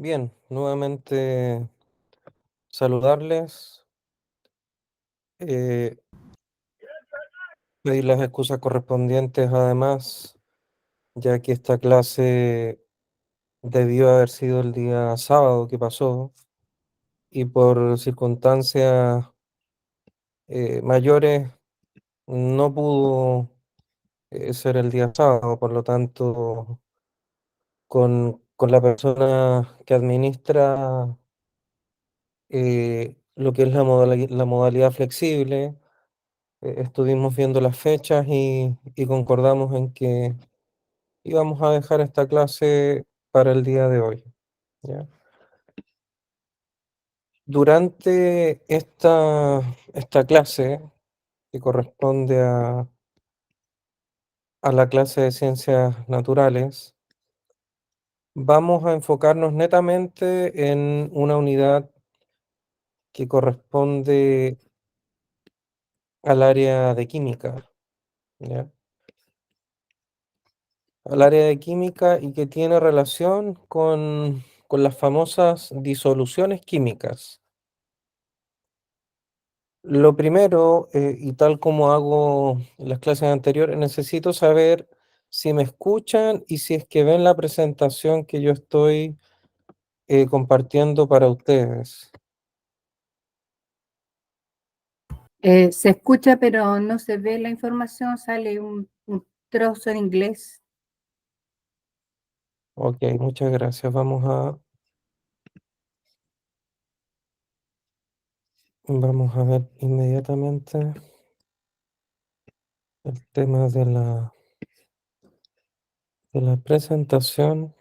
Bien, nuevamente saludarles, eh, pedir las excusas correspondientes además, ya que esta clase debió haber sido el día sábado que pasó y por circunstancias mayores no pudo ser el día sábado, por lo tanto, con la persona que administra lo que es la modalidad flexible. Estuvimos viendo las fechas y concordamos en que íbamos a dejar esta clase para el día de hoy, ¿ya? Durante esta clase, que corresponde a la clase de ciencias naturales, vamos a enfocarnos netamente en una unidad que corresponde al área de química, ¿ya? Al área de química y que tiene relación con las famosas disoluciones químicas. Lo primero, y tal como hago en las clases anteriores, necesito saber si me escuchan y si es que ven la presentación que yo estoy compartiendo para ustedes. Se escucha, pero no se ve la información, sale un trozo en inglés. Ok, muchas gracias. Vamos a ver inmediatamente el tema de la presentación.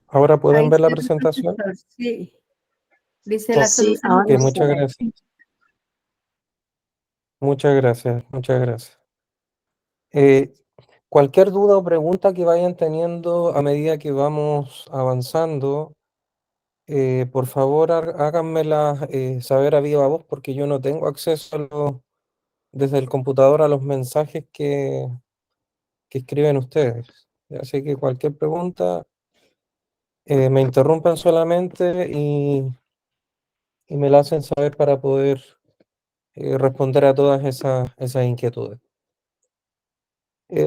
¿Ahora pueden Ahí ver la está el presentación? profesor, sí. Dice la Sí, solución Ok, ahora se muchas ve. gracias. Muchas gracias, muchas gracias. Eh, Cualquier duda o pregunta que vayan teniendo a medida que vamos avanzando, por favor háganmela saber a viva voz porque yo no tengo acceso desde el computador a los mensajes que escriben ustedes. Así que cualquier pregunta, me interrumpen solamente y me la hacen saber para poder responder a todas esas inquietudes.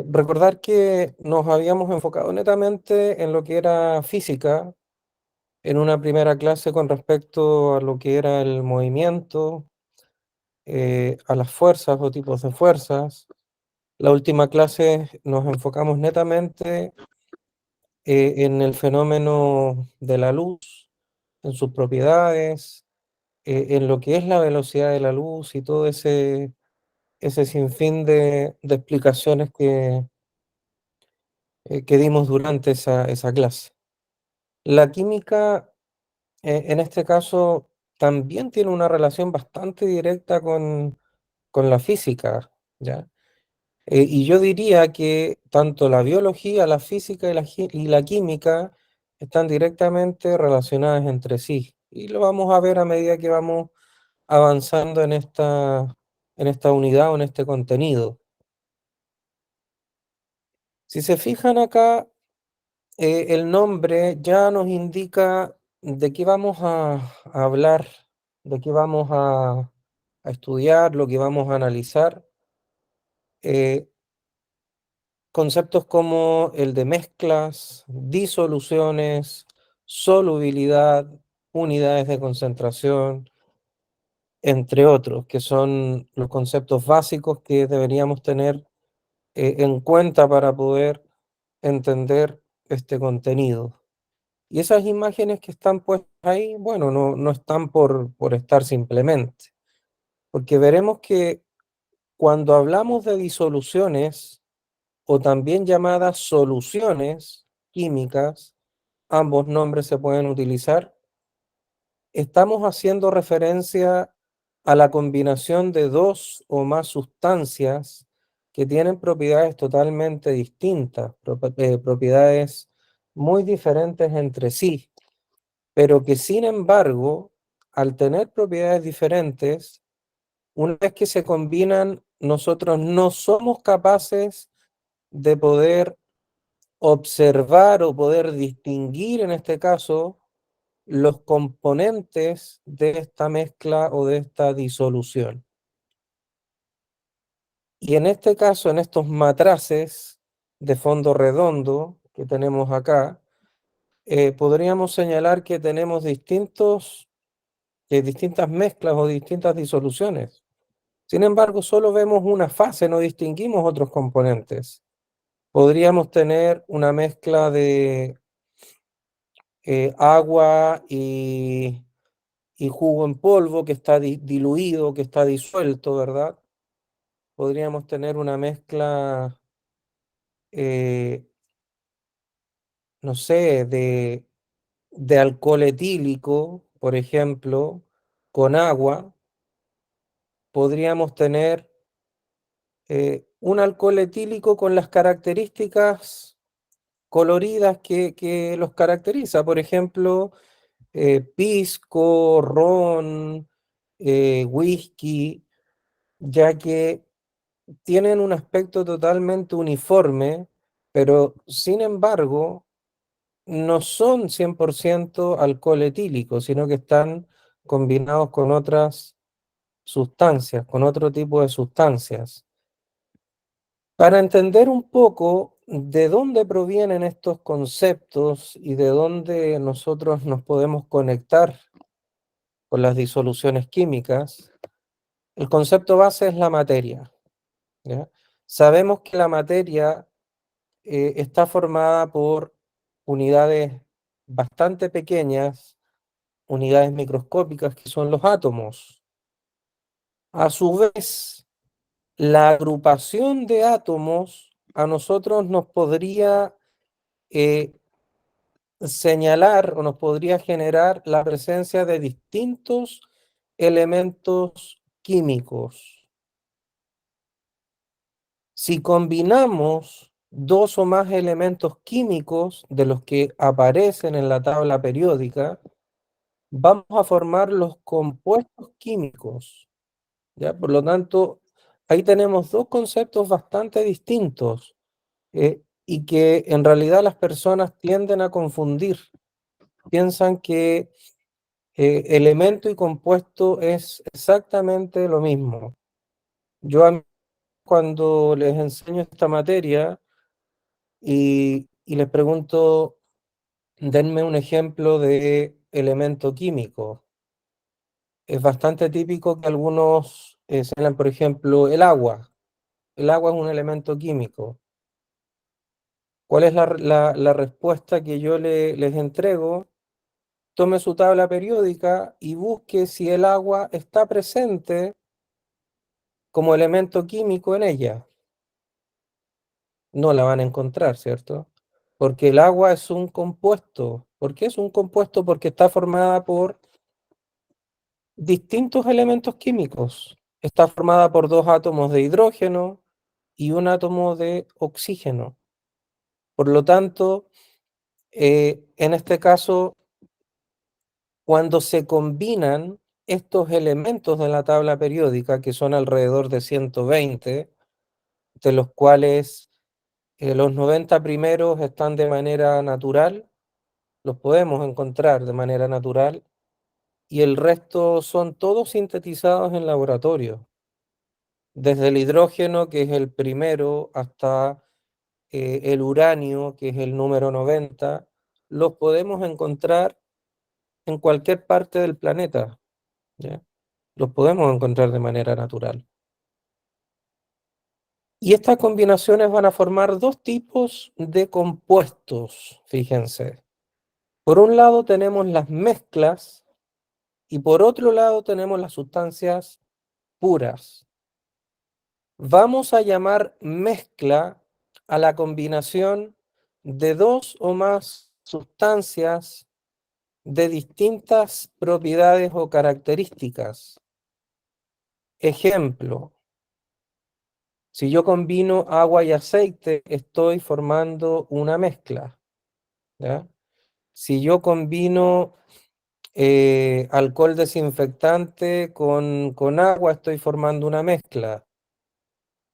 Recordar que nos habíamos enfocado netamente en lo que era física en una primera clase con respecto a lo que era el movimiento, a las fuerzas o tipos de fuerzas. La última clase nos enfocamos netamente en el fenómeno de la luz, en sus propiedades, en lo que es la velocidad de la luz y todo ese sinfín de explicaciones que dimos durante esa clase. La química, en este caso, también tiene una relación bastante directa con la física, ¿ya? Y yo diría que tanto la biología, la física y la química están directamente relacionadas entre sí. Y lo vamos a ver a medida que vamos avanzando en esta unidad o en este contenido. Si se fijan acá, el nombre ya nos indica de qué vamos a hablar, de qué vamos a estudiar, lo que vamos a analizar. eh, Conceptos como el de mezclas, disoluciones, solubilidad, unidades de concentración, entre otros, que son los conceptos básicos que deberíamos tener en cuenta para poder entender este contenido. Y esas imágenes que están puestas ahí, bueno, no están por estar simplemente, porque veremos que cuando hablamos de disoluciones, o también llamadas soluciones químicas, ambos nombres se pueden utilizar, estamos haciendo referencia a la combinación de dos o más sustancias que tienen propiedades totalmente distintas, propiedades muy diferentes entre sí. pero que sin embargo, al tener propiedades diferentes, una vez que se combinan, nosotros no somos capaces de poder observar o poder distinguir, en este caso, los componentes de esta mezcla o de esta disolución. Y en este caso, en estos matraces de fondo redondo que tenemos acá, podríamos señalar que tenemos distintas mezclas o distintas disoluciones. Sin embargo, solo vemos una fase, no distinguimos otros componentes. Podríamos tener una mezcla de agua y jugo en polvo que está diluido, que está disuelto, ¿verdad? Podríamos tener una mezcla, eh, no sé, de alcohol etílico, por ejemplo, con agua. Podríamos tener un alcohol etílico con las características coloridas que los caracteriza. Por ejemplo, pisco, ron, whisky, ya que tienen un aspecto totalmente uniforme, pero sin embargo no son 100% alcohol etílico, sino que están combinados con otras sustancias, con otro tipo de sustancias. Para entender un poco de dónde provienen estos conceptos y de dónde nosotros nos podemos conectar con las disoluciones químicas, el concepto base es la materia, ¿ya? Sabemos que la materia está formada por unidades bastante pequeñas, unidades microscópicas que son los átomos. A su vez, la agrupación de átomos a nosotros nos podría eh, señalar o nos podría generar la presencia de distintos elementos químicos. Si combinamos dos o más elementos químicos de los que aparecen en la tabla periódica, vamos a formar los compuestos químicos, ¿ya? Por lo tanto, ahí tenemos dos conceptos bastante distintos y que en realidad las personas tienden a confundir. Piensan que elemento y compuesto es exactamente lo mismo. Yo cuando les enseño esta materia y les pregunto, denme un ejemplo de elemento químico. Es bastante típico que algunos señalan, por ejemplo, el agua. El agua es un elemento químico. ¿Cuál es la respuesta que yo les entrego? Tome su tabla periódica y busque si el agua está presente como elemento químico en ella. No la van a encontrar, ¿cierto? Porque el agua es un compuesto. ¿Por qué es un compuesto? Porque está formada por distintos elementos químicos. Está formada por dos átomos de hidrógeno y un átomo de oxígeno. Por lo tanto, en este caso, cuando se combinan estos elementos de la tabla periódica, que son alrededor de 120, de los cuales los 90 primeros están de manera natural, los podemos encontrar de manera natural, y el resto son todos sintetizados en laboratorio, desde el hidrógeno, que es el primero, hasta el uranio, que es el número 90, los podemos encontrar en cualquier parte del planeta, ¿ya? Los podemos encontrar de manera natural. Y estas combinaciones van a formar dos tipos de compuestos, fíjense. Por un lado tenemos las mezclas y por otro lado tenemos las sustancias puras. Vamos a llamar mezcla a la combinación de dos o más sustancias de distintas propiedades o características. Ejemplo, si yo combino agua y aceite, estoy formando una mezcla, ¿ya? Si yo combino alcohol desinfectante con agua, estoy formando una mezcla.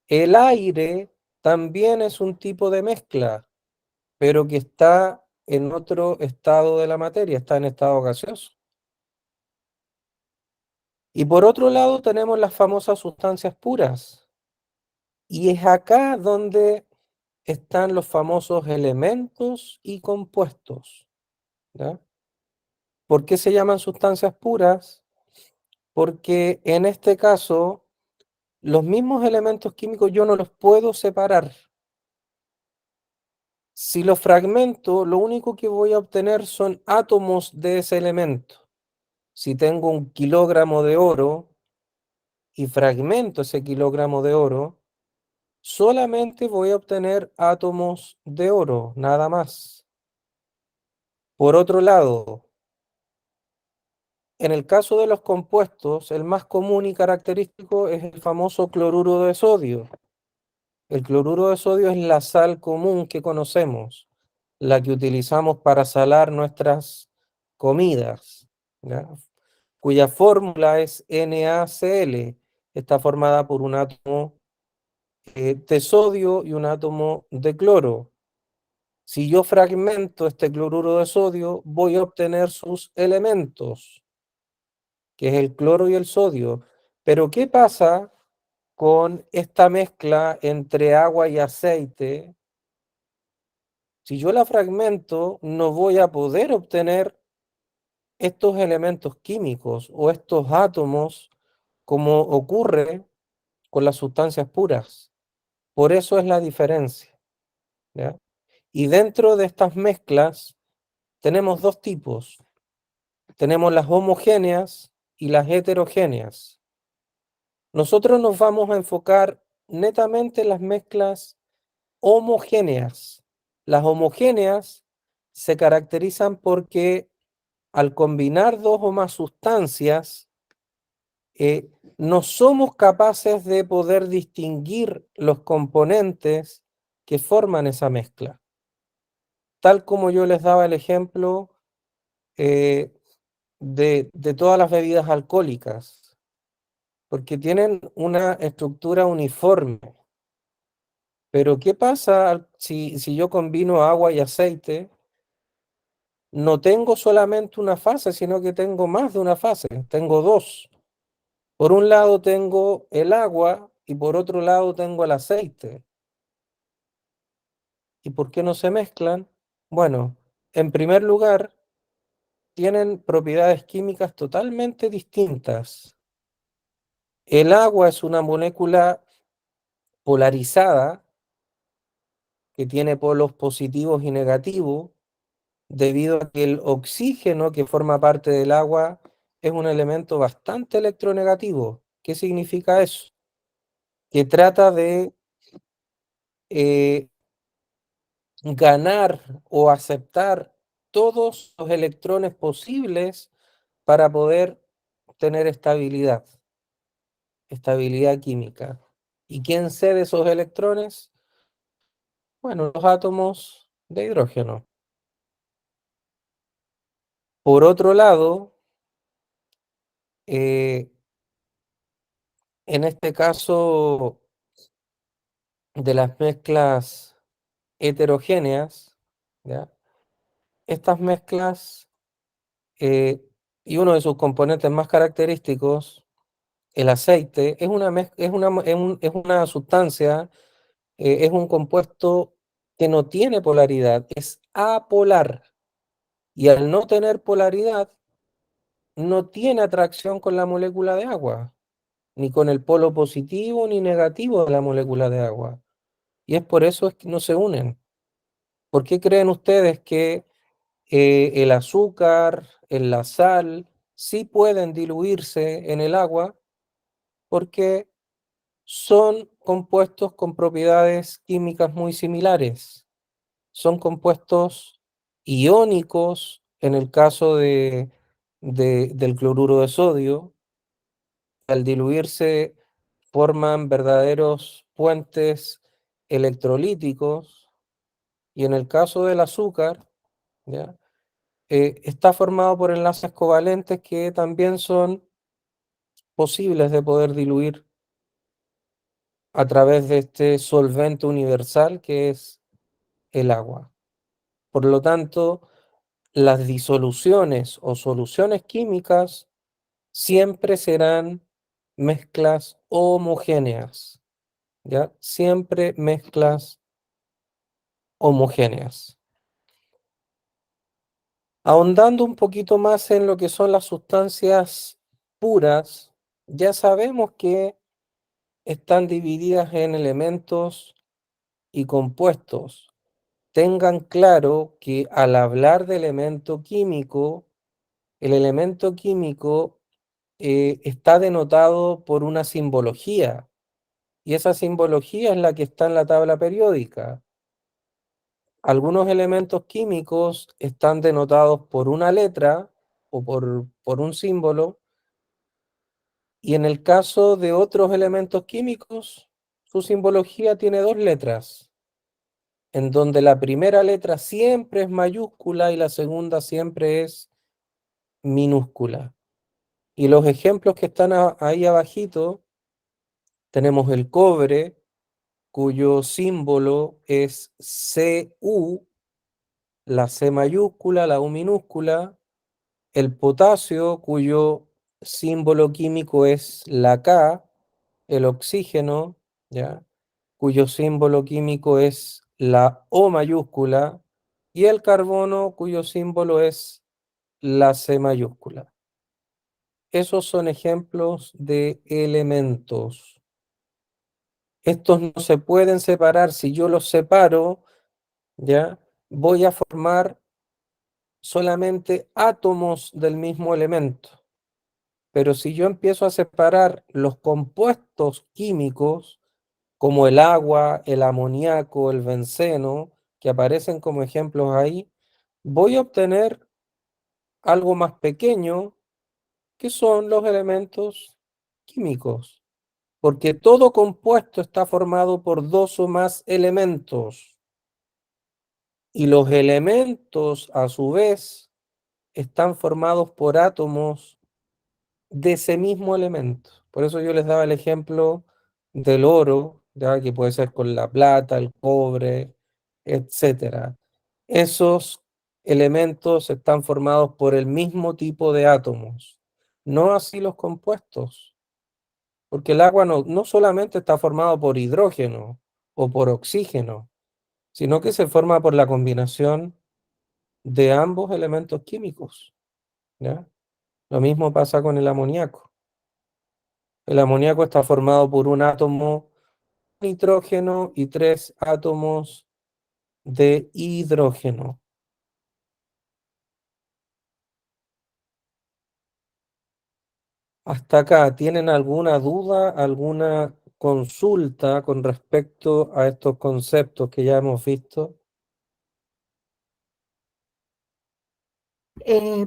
El aire también es un tipo de mezcla, pero que está en otro estado de la materia, está en estado gaseoso. Y por otro lado tenemos las famosas sustancias puras. Y es acá donde están los famosos elementos y compuestos, ¿ya? ¿Por qué se llaman sustancias puras? Porque en este caso, los mismos elementos químicos yo no los puedo separar. Si los fragmento, lo único que voy a obtener son átomos de ese elemento. Si tengo 1 kilogramo de oro y fragmento ese kilogramo de oro, solamente voy a obtener átomos de oro, nada más. Por otro lado, en el caso de los compuestos, el más común y característico es el famoso cloruro de sodio. El cloruro de sodio es la sal común que conocemos, la que utilizamos para salar nuestras comidas, ¿ya? Cuya fórmula es NaCl. Está formada por un átomo de sodio y un átomo de cloro. Si yo fragmento este cloruro de sodio, voy a obtener sus elementos, que es el cloro y el sodio. Pero ¿qué pasa con esta mezcla entre agua y aceite? Si yo la fragmento, no voy a poder obtener estos elementos químicos o estos átomos como ocurre con las sustancias puras. Por eso es la diferencia, ¿ya? Y dentro de estas mezclas tenemos dos tipos. Tenemos las homogéneas y las heterogéneas. Nosotros nos vamos a enfocar netamente en las mezclas homogéneas. Las homogéneas se caracterizan porque al combinar dos o más sustancias, no somos capaces de poder distinguir los componentes que forman esa mezcla. Tal como yo les daba el ejemplo eh, de todas las bebidas alcohólicas, porque tienen una estructura uniforme. Pero ¿qué pasa si yo combino agua y aceite? No tengo solamente una fase, sino que tengo más de una fase, tengo dos. Por un lado tengo el agua y por otro lado tengo el aceite. ¿Y por qué no se mezclan? Bueno, en primer lugar, tienen propiedades químicas totalmente distintas. El agua es una molécula polarizada que tiene polos positivos y negativos, debido a que el oxígeno que forma parte del agua es un elemento bastante electronegativo. ¿Qué significa eso? Que trata de eh, ganar o aceptar todos los electrones posibles para poder tener estabilidad química. ¿Y quién cede esos electrones? Bueno, los átomos de hidrógeno. Por otro lado, eh, en este caso de las mezclas heterogéneas, ¿ya? Estas mezclas y uno de sus componentes más característicos, el aceite, es una sustancia, es un compuesto que no tiene polaridad, es apolar. Y al no tener polaridad, no tiene atracción con la molécula de agua, ni con el polo positivo ni negativo de la molécula de agua. Y es por eso es que no se unen. ¿Por qué creen ustedes que el azúcar, la sal, sí pueden diluirse en el agua? Porque son compuestos con propiedades químicas muy similares. Son compuestos iónicos en el caso del cloruro de sodio. Al diluirse forman verdaderos puentes electrolíticos y en el caso del azúcar, ¿ya? está formado por enlaces covalentes que también son posibles de poder diluir a través de este solvente universal que es el agua. Por lo tanto, las disoluciones o soluciones químicas siempre serán mezclas homogéneas, ¿ya? Siempre mezclas homogéneas. Ahondando un poquito más en lo que son las sustancias puras, ya sabemos que están divididas en elementos y compuestos. Tengan claro que al hablar de elemento químico, el elemento químico está denotado por una simbología, y esa simbología es la que está en la tabla periódica. Algunos elementos químicos están denotados por una letra o por un símbolo, y en el caso de otros elementos químicos, su simbología tiene dos letras, en donde la primera letra siempre es mayúscula y la segunda siempre es minúscula. Y los ejemplos que están ahí abajito, tenemos el cobre, cuyo símbolo es Cu, la C mayúscula, la U minúscula, el potasio, cuyo símbolo químico es la K, el oxígeno, ¿ya? Cuyo símbolo químico es la O mayúscula, y el carbono, cuyo símbolo es la C mayúscula. Esos son ejemplos de elementos. Estos no se pueden separar. Si yo los separo, ¿ya? Voy a formar solamente átomos del mismo elemento. Pero si yo empiezo a separar los compuestos químicos, como el agua, el amoníaco, el benceno, que aparecen como ejemplos ahí, voy a obtener algo más pequeño, que son los elementos químicos, porque todo compuesto está formado por dos o más elementos, y los elementos a su vez están formados por átomos de ese mismo elemento. Por eso yo les daba el ejemplo del oro, ya que puede ser con la plata, el cobre, etcétera. Esos elementos están formados por el mismo tipo de átomos, no así los compuestos, porque el agua no solamente está formado por hidrógeno o por oxígeno, sino que se forma por la combinación de ambos elementos químicos, ¿ya? Lo mismo pasa con el amoníaco. El amoníaco está formado por un átomo de nitrógeno y tres átomos de hidrógeno. Hasta acá, ¿tienen alguna duda, alguna consulta con respecto a estos conceptos que ya hemos visto?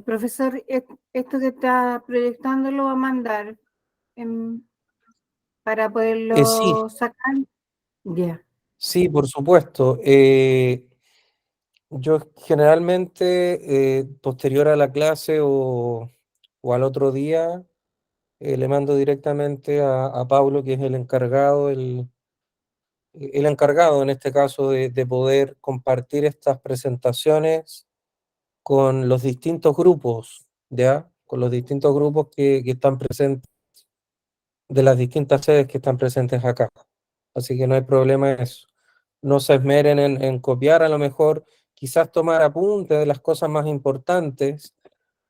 Profesor, esto que está proyectando lo va a mandar para Sí, poderlo sacar. Ya. sí, por supuesto. Yo generalmente, posterior a la clase o al otro día, le mando directamente a Paulo, que es el encargado en este caso de poder compartir estas presentaciones con los distintos grupos, ¿ya? Con los distintos grupos que están presentes, de las distintas sedes que están presentes acá. Así que no hay problema en eso. No se esmeren en copiar, a lo mejor quizás tomar apunte de las cosas más importantes,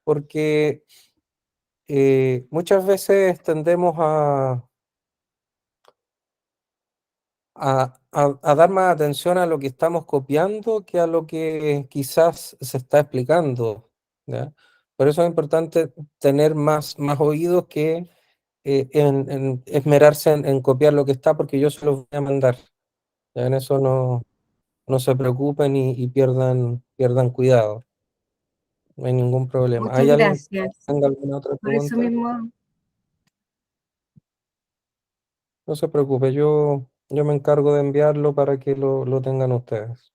porque muchas veces tendemos a dar más atención a lo que estamos copiando que a lo que quizás se está explicando, ¿ya? Por eso es importante tener más oídos que en esmerarse en copiar lo que está, porque yo se los voy a mandar. ¿Ya? En eso no se preocupen y pierdan cuidado. No hay ningún problema. Muchas ¿Hay alguien que gracias. tenga alguna otra Por eso pregunta? mismo, No se preocupe, yo me encargo de enviarlo para que lo tengan ustedes.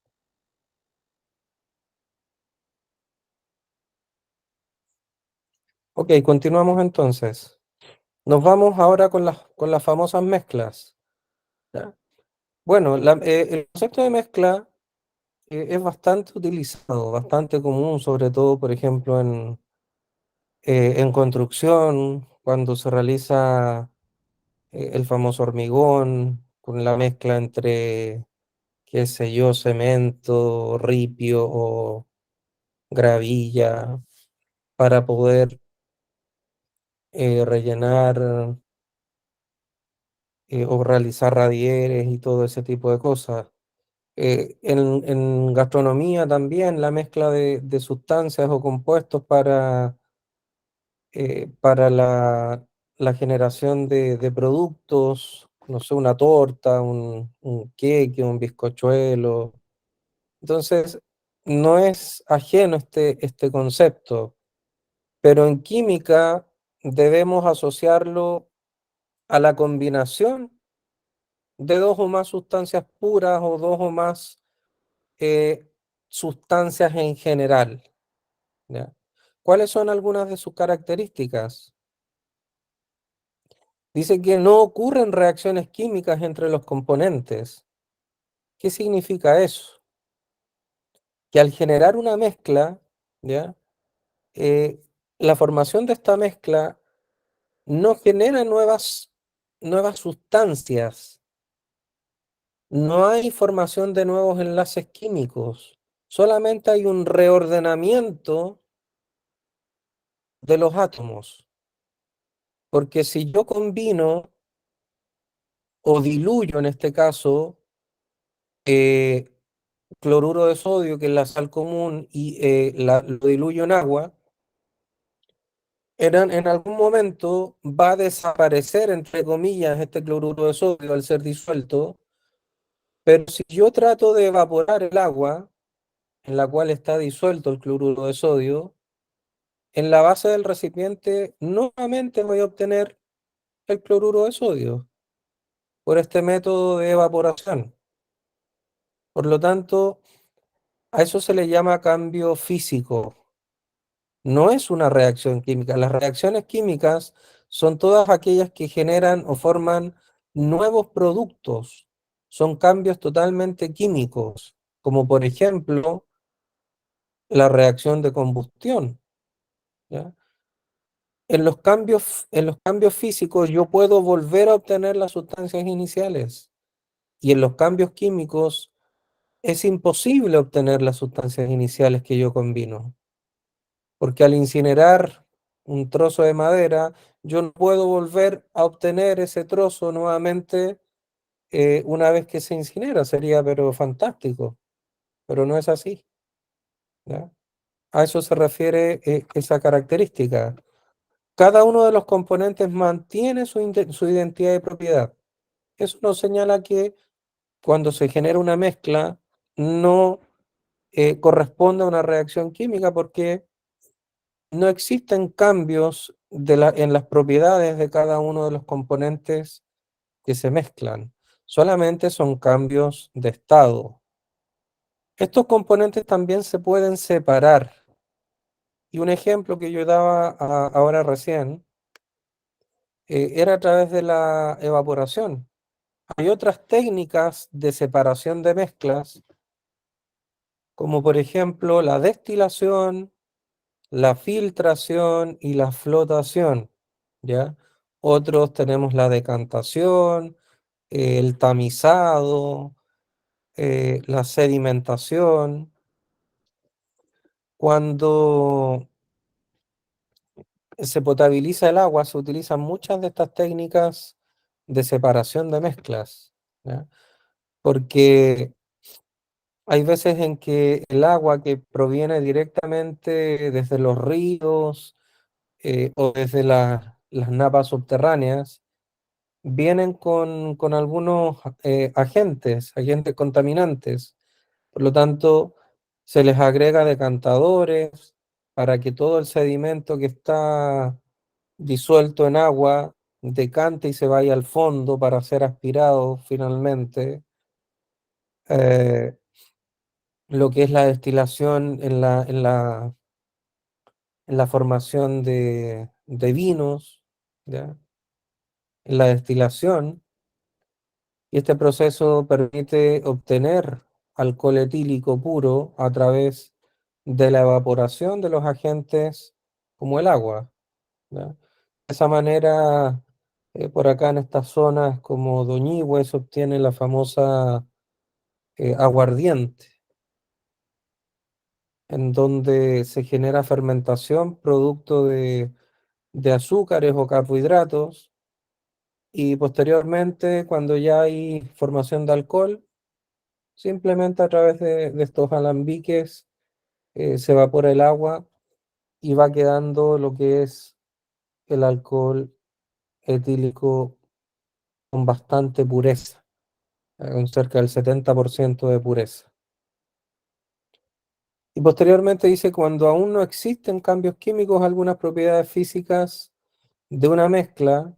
Ok, continuamos entonces. Nos vamos ahora con las famosas mezclas. ¿Ya? Bueno, el concepto de mezcla es bastante utilizado, bastante común, sobre todo, por ejemplo, en construcción, cuando se realiza el famoso hormigón, con la mezcla entre, qué sé yo, cemento, ripio o gravilla, para poder rellenar o realizar radieres y todo ese tipo de cosas. En gastronomía también la mezcla de sustancias o compuestos para la generación de productos, no sé, una torta, un queque, un bizcochuelo. Entonces, no es ajeno este concepto, pero en química debemos asociarlo a la combinación de dos o más sustancias puras o dos o más eh, sustancias en general. ¿Ya? ¿Cuáles son algunas de sus características? Dice que no ocurren reacciones químicas entre los componentes. ¿Qué significa eso? Que al generar una mezcla, ¿ya? Eh, la formación de esta mezcla no genera nuevas sustancias, no hay formación de nuevos enlaces químicos, solamente hay un reordenamiento de los átomos, porque si yo combino o diluyo en este caso eh, cloruro de sodio, que es la sal común, y lo diluyo en agua, en algún momento va a desaparecer, entre comillas, este cloruro de sodio al ser disuelto, pero si yo trato de evaporar el agua en la cual está disuelto el cloruro de sodio, en la base del recipiente nuevamente voy a obtener el cloruro de sodio por este método de evaporación. Por lo tanto, a eso se le llama cambio físico. No es una reacción química. Las reacciones químicas son todas aquellas que generan o forman nuevos productos. Son cambios totalmente químicos, como por ejemplo la reacción de combustión. ¿Ya? En los cambios físicos yo puedo volver a obtener las sustancias iniciales y en los cambios químicos es imposible obtener las sustancias iniciales que yo combino. Porque al incinerar un trozo de madera, yo no puedo volver a obtener ese trozo nuevamente una vez que se incinera. Sería pero fantástico, pero no es así. ¿Ya? A eso se refiere esa característica. Cada uno de los componentes mantiene su identidad de propiedad. Eso nos señala que cuando se genera una mezcla no corresponde a una reacción química porque no existen cambios en las propiedades de cada uno de los componentes que se mezclan. Solamente son cambios de estado. Estos componentes también se pueden separar. Y un ejemplo que yo daba ahora recién era a través de la evaporación. Hay otras técnicas de separación de mezclas, como por ejemplo la destilación, la filtración y la flotación, ¿ya? Otros tenemos la decantación, el tamizado, la sedimentación. Cuando se potabiliza el agua, se utilizan muchas de estas técnicas de separación de mezclas, ¿ya? Porque hay veces en que el agua que proviene directamente desde los ríos o desde las napas subterráneas, vienen con algunos agentes contaminantes. Por lo tanto, se les agrega decantadores para que todo el sedimento que está disuelto en agua decante y se vaya al fondo para ser aspirado finalmente. Eh, lo que es la destilación en la formación de vinos, ¿ya? En la destilación, y este proceso permite obtener alcohol etílico puro a través de la evaporación de los agentes como el agua, ¿ya? De esa manera, por acá en estas zonas como Doñihue se obtiene la famosa aguardiente, en donde se genera fermentación producto de azúcares o carbohidratos, y posteriormente, cuando ya hay formación de alcohol, simplemente a través de estos alambiques se evapora el agua y va quedando lo que es el alcohol etílico con bastante pureza, con cerca del 70% de pureza. Y posteriormente dice, cuando aún no existen cambios químicos, algunas propiedades físicas de una mezcla,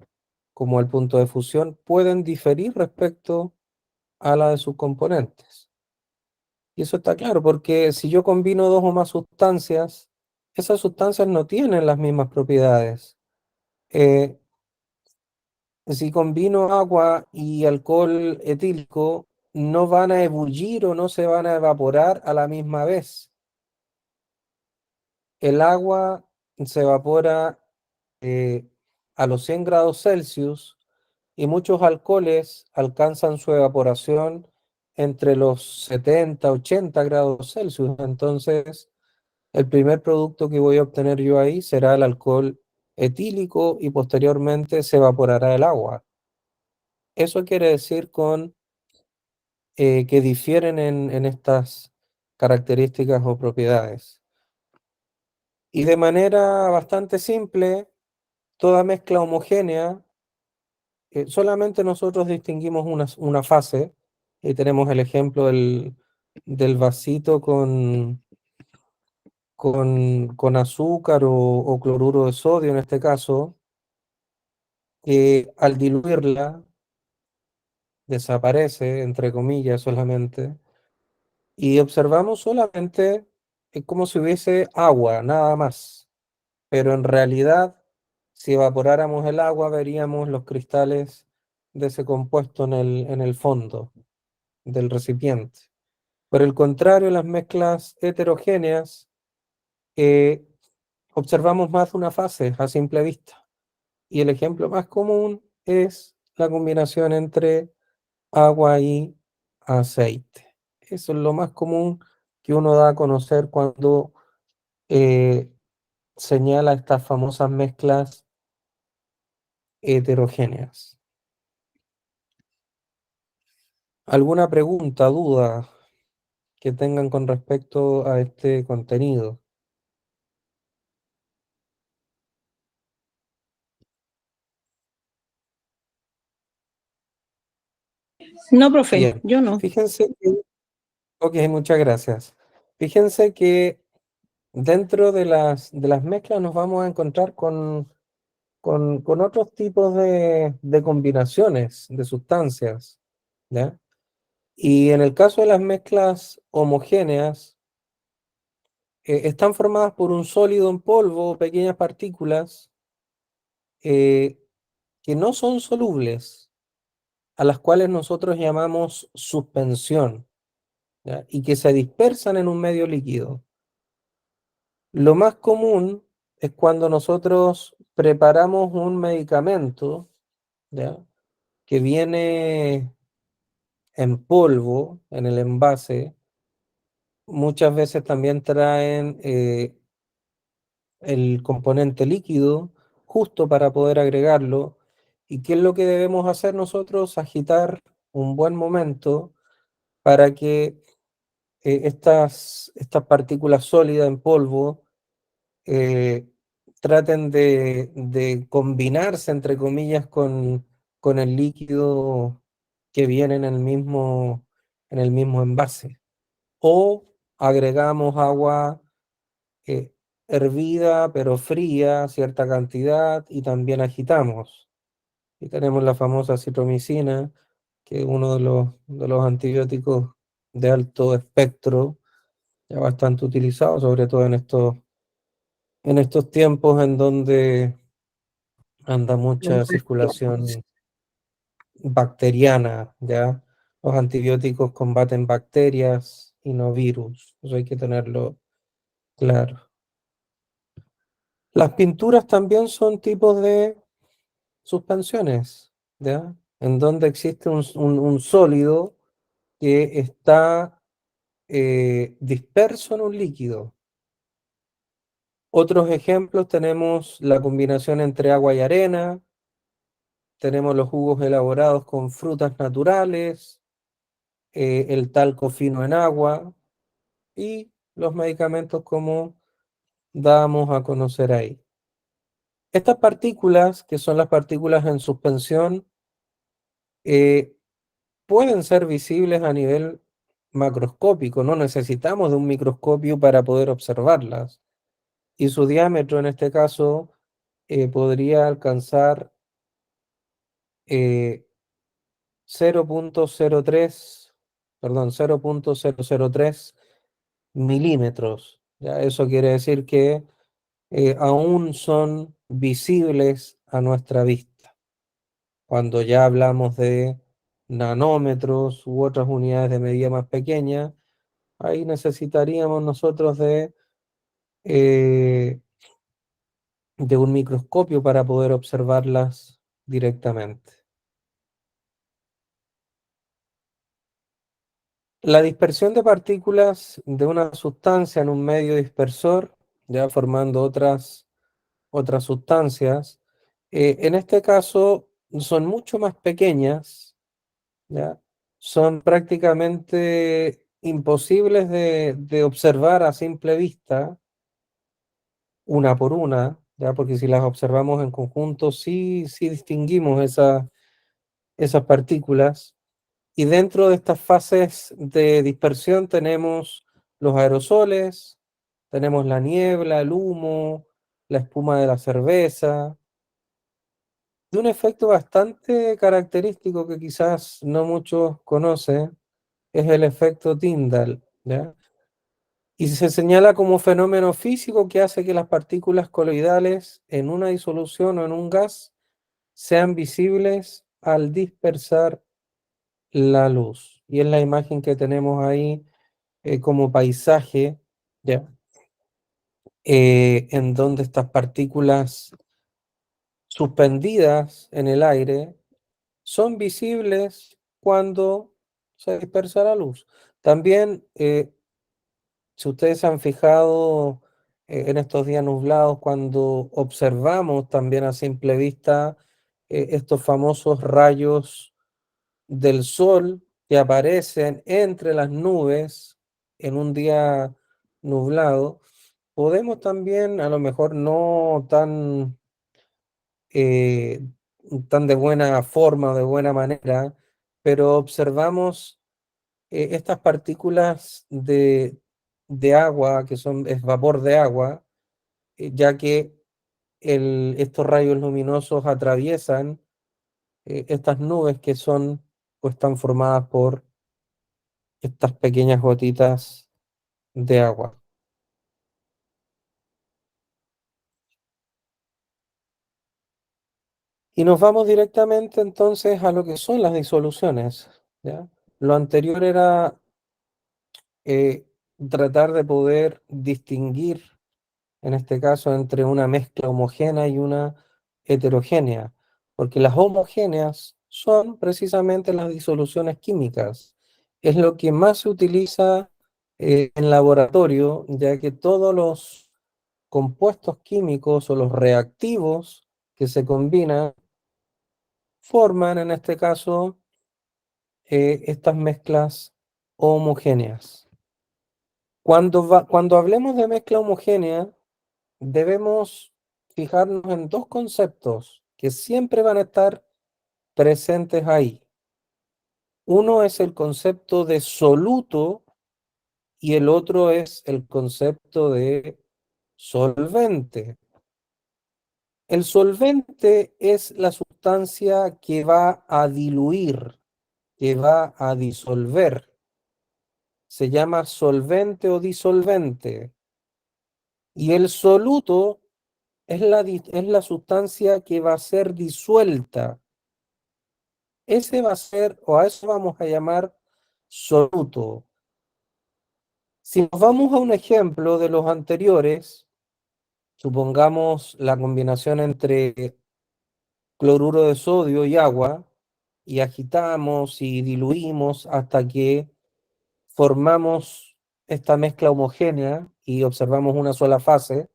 como el punto de fusión, pueden diferir respecto a la de sus componentes. Y eso está claro, porque si yo combino dos o más sustancias, esas sustancias no tienen las mismas propiedades. Eh, si combino agua y alcohol etílico, no van a ebullir o no se van a evaporar a la misma vez. El agua se evapora eh, a los 100 grados Celsius, y muchos alcoholes alcanzan su evaporación entre los 70 80 grados Celsius. Entonces, el primer producto que voy a obtener yo ahí será el alcohol etílico y posteriormente se evaporará el agua. Eso quiere decir que difieren en estas características o propiedades. Y de manera bastante simple, toda mezcla homogénea, solamente nosotros distinguimos una fase, y tenemos el ejemplo del vasito con azúcar o cloruro de sodio en este caso, que al diluirla desaparece, entre comillas solamente, y observamos solamente como si hubiese agua, nada más. Pero en realidad, si evaporáramos el agua, veríamos los cristales de ese compuesto en el fondo del recipiente. Por el contrario, las mezclas heterogéneas eh, observamos más de una fase a simple vista. Y el ejemplo más común es la combinación entre agua y aceite. Eso es lo más común que uno da a conocer cuando eh, señala estas famosas mezclas heterogéneas. ¿Alguna pregunta, duda que tengan con respecto a este contenido? No, profe, Bien, yo no. fíjense que, ok, muchas gracias. Fíjense que dentro de las mezclas nos vamos a encontrar con otros tipos de combinaciones de sustancias, ¿ya? Y en el caso de las mezclas homogéneas, están formadas por un sólido en polvo, pequeñas partículas eh, que no son solubles, a las cuales nosotros llamamos suspensión, ¿ya? Y que se dispersan en un medio líquido. Lo más común es cuando nosotros preparamos un medicamento, ¿ya? Que viene en polvo, en el envase. Muchas veces también traen el componente líquido justo para poder agregarlo. ¿Y qué es lo que debemos hacer nosotros? Agitar un buen momento para que estas partículas sólidas en polvo eh, traten de combinarse, entre comillas, con el líquido que viene en el mismo envase. O agregamos agua eh, hervida pero fría, cierta cantidad, y también agitamos. Y tenemos la famosa citromicina, que es uno de los antibióticos de alto espectro, ya bastante utilizado, sobre todo en estos tiempos en donde anda mucha Los circulación bacteriana, ¿ya? Los antibióticos combaten bacterias y no virus. Eso hay que tenerlo claro. Las pinturas también son tipos de suspensiones, ¿ya? En donde existe un sólido que está disperso en un líquido. Otros ejemplos tenemos la combinación entre agua y arena, tenemos los jugos elaborados con frutas naturales, el talco fino en agua y los medicamentos como damos a conocer ahí. Estas partículas, que son las partículas en suspensión, eh, pueden ser visibles a nivel macroscópico, no necesitamos de un microscopio para poder observarlas. Y su diámetro en este caso podría alcanzar 0,03, perdón, 0,003 milímetros. ¿Ya? Eso quiere decir que aún son visibles a nuestra vista. Cuando ya hablamos de nanómetros u otras unidades de medida más pequeñas, ahí necesitaríamos nosotros eh, de un microscopio para poder observarlas directamente. La dispersión de partículas de una sustancia en un medio dispersor, ya formando otras sustancias, en este caso son mucho más pequeñas, ¿ya? Son prácticamente imposibles de observar a simple vista, una por una, ¿ya? Porque si las observamos en conjunto, sí distinguimos esas partículas. Y dentro de estas fases de dispersión tenemos los aerosoles, tenemos la niebla, el humo, la espuma de la cerveza. De un efecto bastante característico que quizás no muchos conocen, es el efecto Tyndall, ¿ya? Y se señala como fenómeno físico que hace que las partículas coloidales en una disolución o en un gas sean visibles al dispersar la luz. Y es la imagen que tenemos ahí como paisaje, ¿ya? En donde estas partículas suspendidas en el aire son visibles cuando se dispersa la luz. También, si ustedes se han fijado en estos días nublados, cuando observamos también a simple vista estos famosos rayos del sol que aparecen entre las nubes en un día nublado, podemos también, a lo mejor no eh, tan de buena forma, de buena manera, pero observamos estas partículas de agua, es vapor de agua, ya que estos rayos luminosos atraviesan estas nubes que son o están formadas por estas pequeñas gotitas de agua. Y nos vamos directamente entonces a lo que son las disoluciones, ¿ya? Lo anterior era eh, tratar de poder distinguir, en este caso, entre una mezcla homogénea y una heterogénea, porque las homogéneas son precisamente las disoluciones químicas. Es lo que más se utiliza en laboratorio, ya que todos los compuestos químicos o los reactivos que se combinan forman, en este caso, estas mezclas homogéneas. Cuando hablemos de mezcla homogénea, debemos fijarnos en dos conceptos que siempre van a estar presentes ahí. Uno es el concepto de soluto y el otro es el concepto de solvente. El solvente es la sustancia que va a diluir, que va a disolver. Se llama solvente o disolvente. Y el soluto es la sustancia que va a ser disuelta. Ese va a ser, o a eso vamos a llamar soluto. Si nos vamos a un ejemplo de los anteriores, supongamos la combinación entre cloruro de sodio y agua, y agitamos y diluimos hasta que formamos esta mezcla homogénea y observamos una sola fase,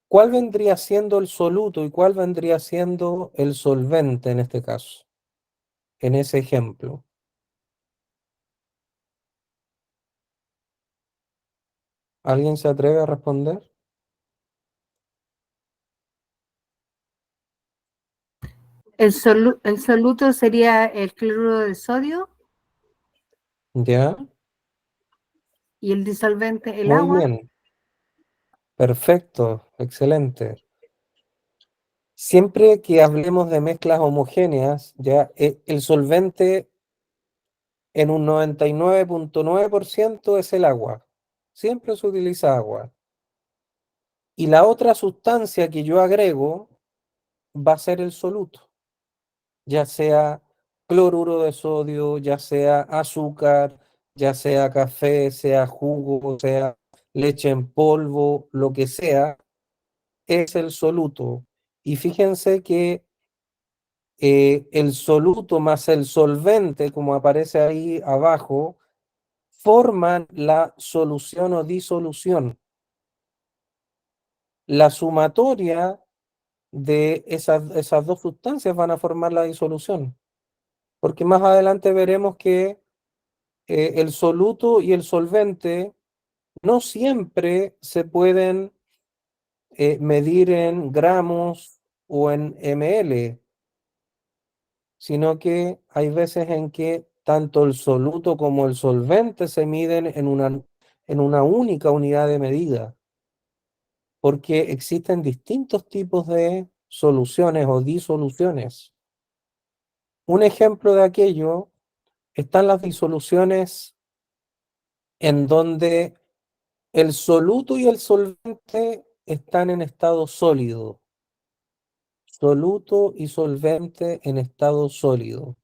¿cuál vendría siendo el soluto y cuál vendría siendo el solvente en este caso, en ese ejemplo? ¿Alguien se atreve a responder? El soluto sería el cloruro de sodio ¿Ya? y el disolvente el Muy agua. bien, perfecto, excelente. Siempre que hablemos de mezclas homogéneas, ya el solvente en un 99.9% es el agua. Siempre se utiliza agua. Y la otra sustancia que yo agrego va a ser el soluto, ya sea cloruro de sodio, ya sea azúcar, ya sea café, sea jugo, sea leche en polvo, lo que sea, es el soluto. Y fíjense que el soluto más el solvente, como aparece ahí abajo, forman la solución o disolución. La sumatoria de esas dos sustancias van a formar la disolución, porque más adelante veremos que el soluto y el solvente no siempre se pueden medir en gramos o en ml, sino que hay veces en que tanto el soluto como el solvente se miden en una única unidad de medida, porque existen distintos tipos de soluciones o disoluciones. Un ejemplo de aquello están las disoluciones en donde el soluto y el solvente están en estado sólido. Soluto y solvente en estado sólido.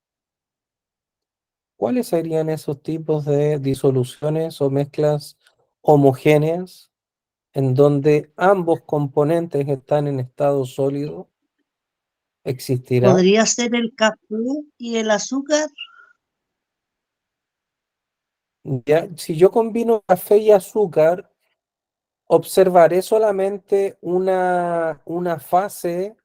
¿Cuáles serían esos tipos de disoluciones o mezclas homogéneas en donde ambos componentes están en estado sólido? ¿Existirá? ¿Podría ser el café y el azúcar? Ya, si yo combino café y azúcar, observaré solamente una fase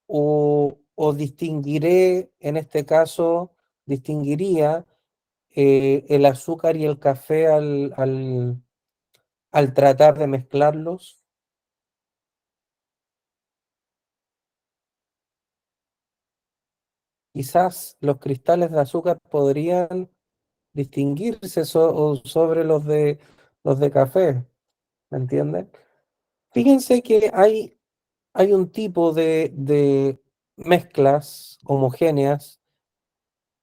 o distinguiré, en este caso, distinguiría el azúcar y el café al tratar de mezclarlos. Quizás los cristales de azúcar podrían distinguirse sobre los de café, ¿me entienden? Fíjense que hay un tipo de mezclas homogéneas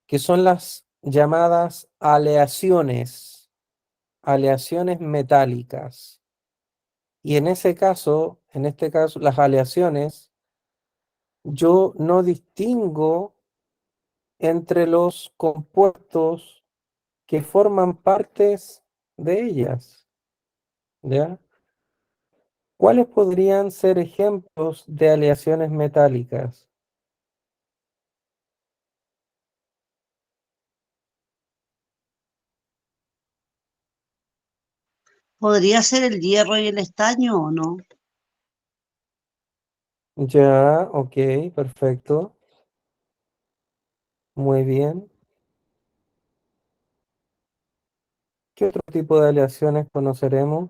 que son las llamadas aleaciones metálicas. Y en este caso, las aleaciones, yo no distingo entre los compuestos que forman partes de ellas, ¿ya? ¿Cuáles podrían ser ejemplos de aleaciones metálicas? ¿Podría ser el hierro y el estaño o no? Ya, ok, perfecto. Muy bien. ¿Qué otro tipo de aleaciones conoceremos?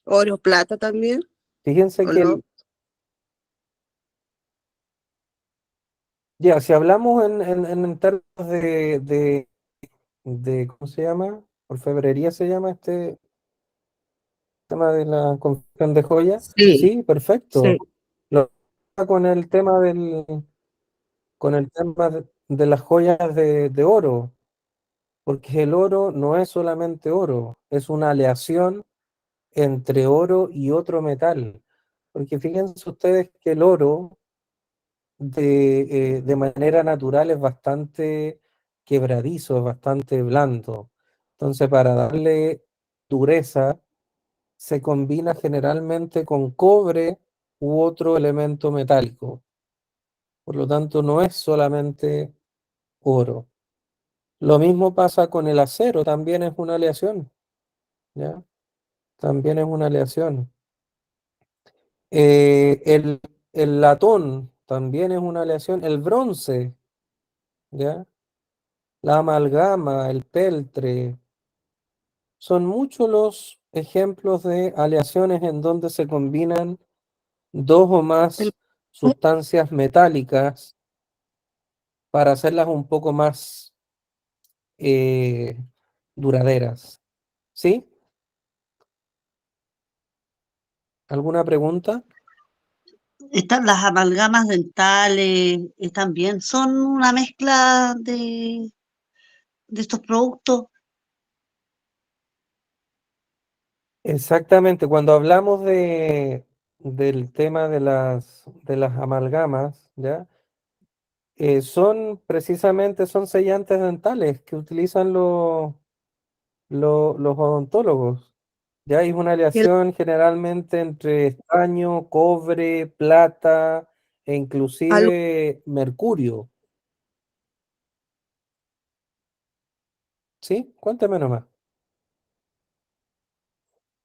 Oro, plata también, Fíjense ¿o que no? ya, si hablamos en términos ¿cómo se llama? Orfebrería se llama este tema de la confección de joyas. Sí, Sí, perfecto. sí. Lo con el tema con el tema de las joyas de oro. porque el oro no es solamente oro, es una aleación entre oro y otro metal. Porque fíjense ustedes que el oro de manera natural es bastante quebradizo, es bastante blando. Entonces, para darle dureza, se combina generalmente con cobre u otro elemento metálico. Por lo tanto, no es solamente oro. Lo mismo pasa con el acero, también es una aleación, ¿ya? También es una aleación. Eh, el, el latón también es una aleación. El bronce, ¿ya? La amalgama, el peltre, son muchos los ejemplos de aleaciones en donde se combinan dos o El- más sustancias metálicas para hacerlas un poco más eh, duraderas. ¿Sí? ¿Alguna pregunta? Están las amalgamas dentales, también son una mezcla de estos productos. Exactamente, cuando hablamos del tema de las amalgamas, ¿ya? Son precisamente, son sellantes dentales que utilizan los odontólogos. Ya hay una y el, aleación generalmente entre estaño, cobre, plata e alu- inclusive mercurio. ¿Sí? Cuéntame nomás.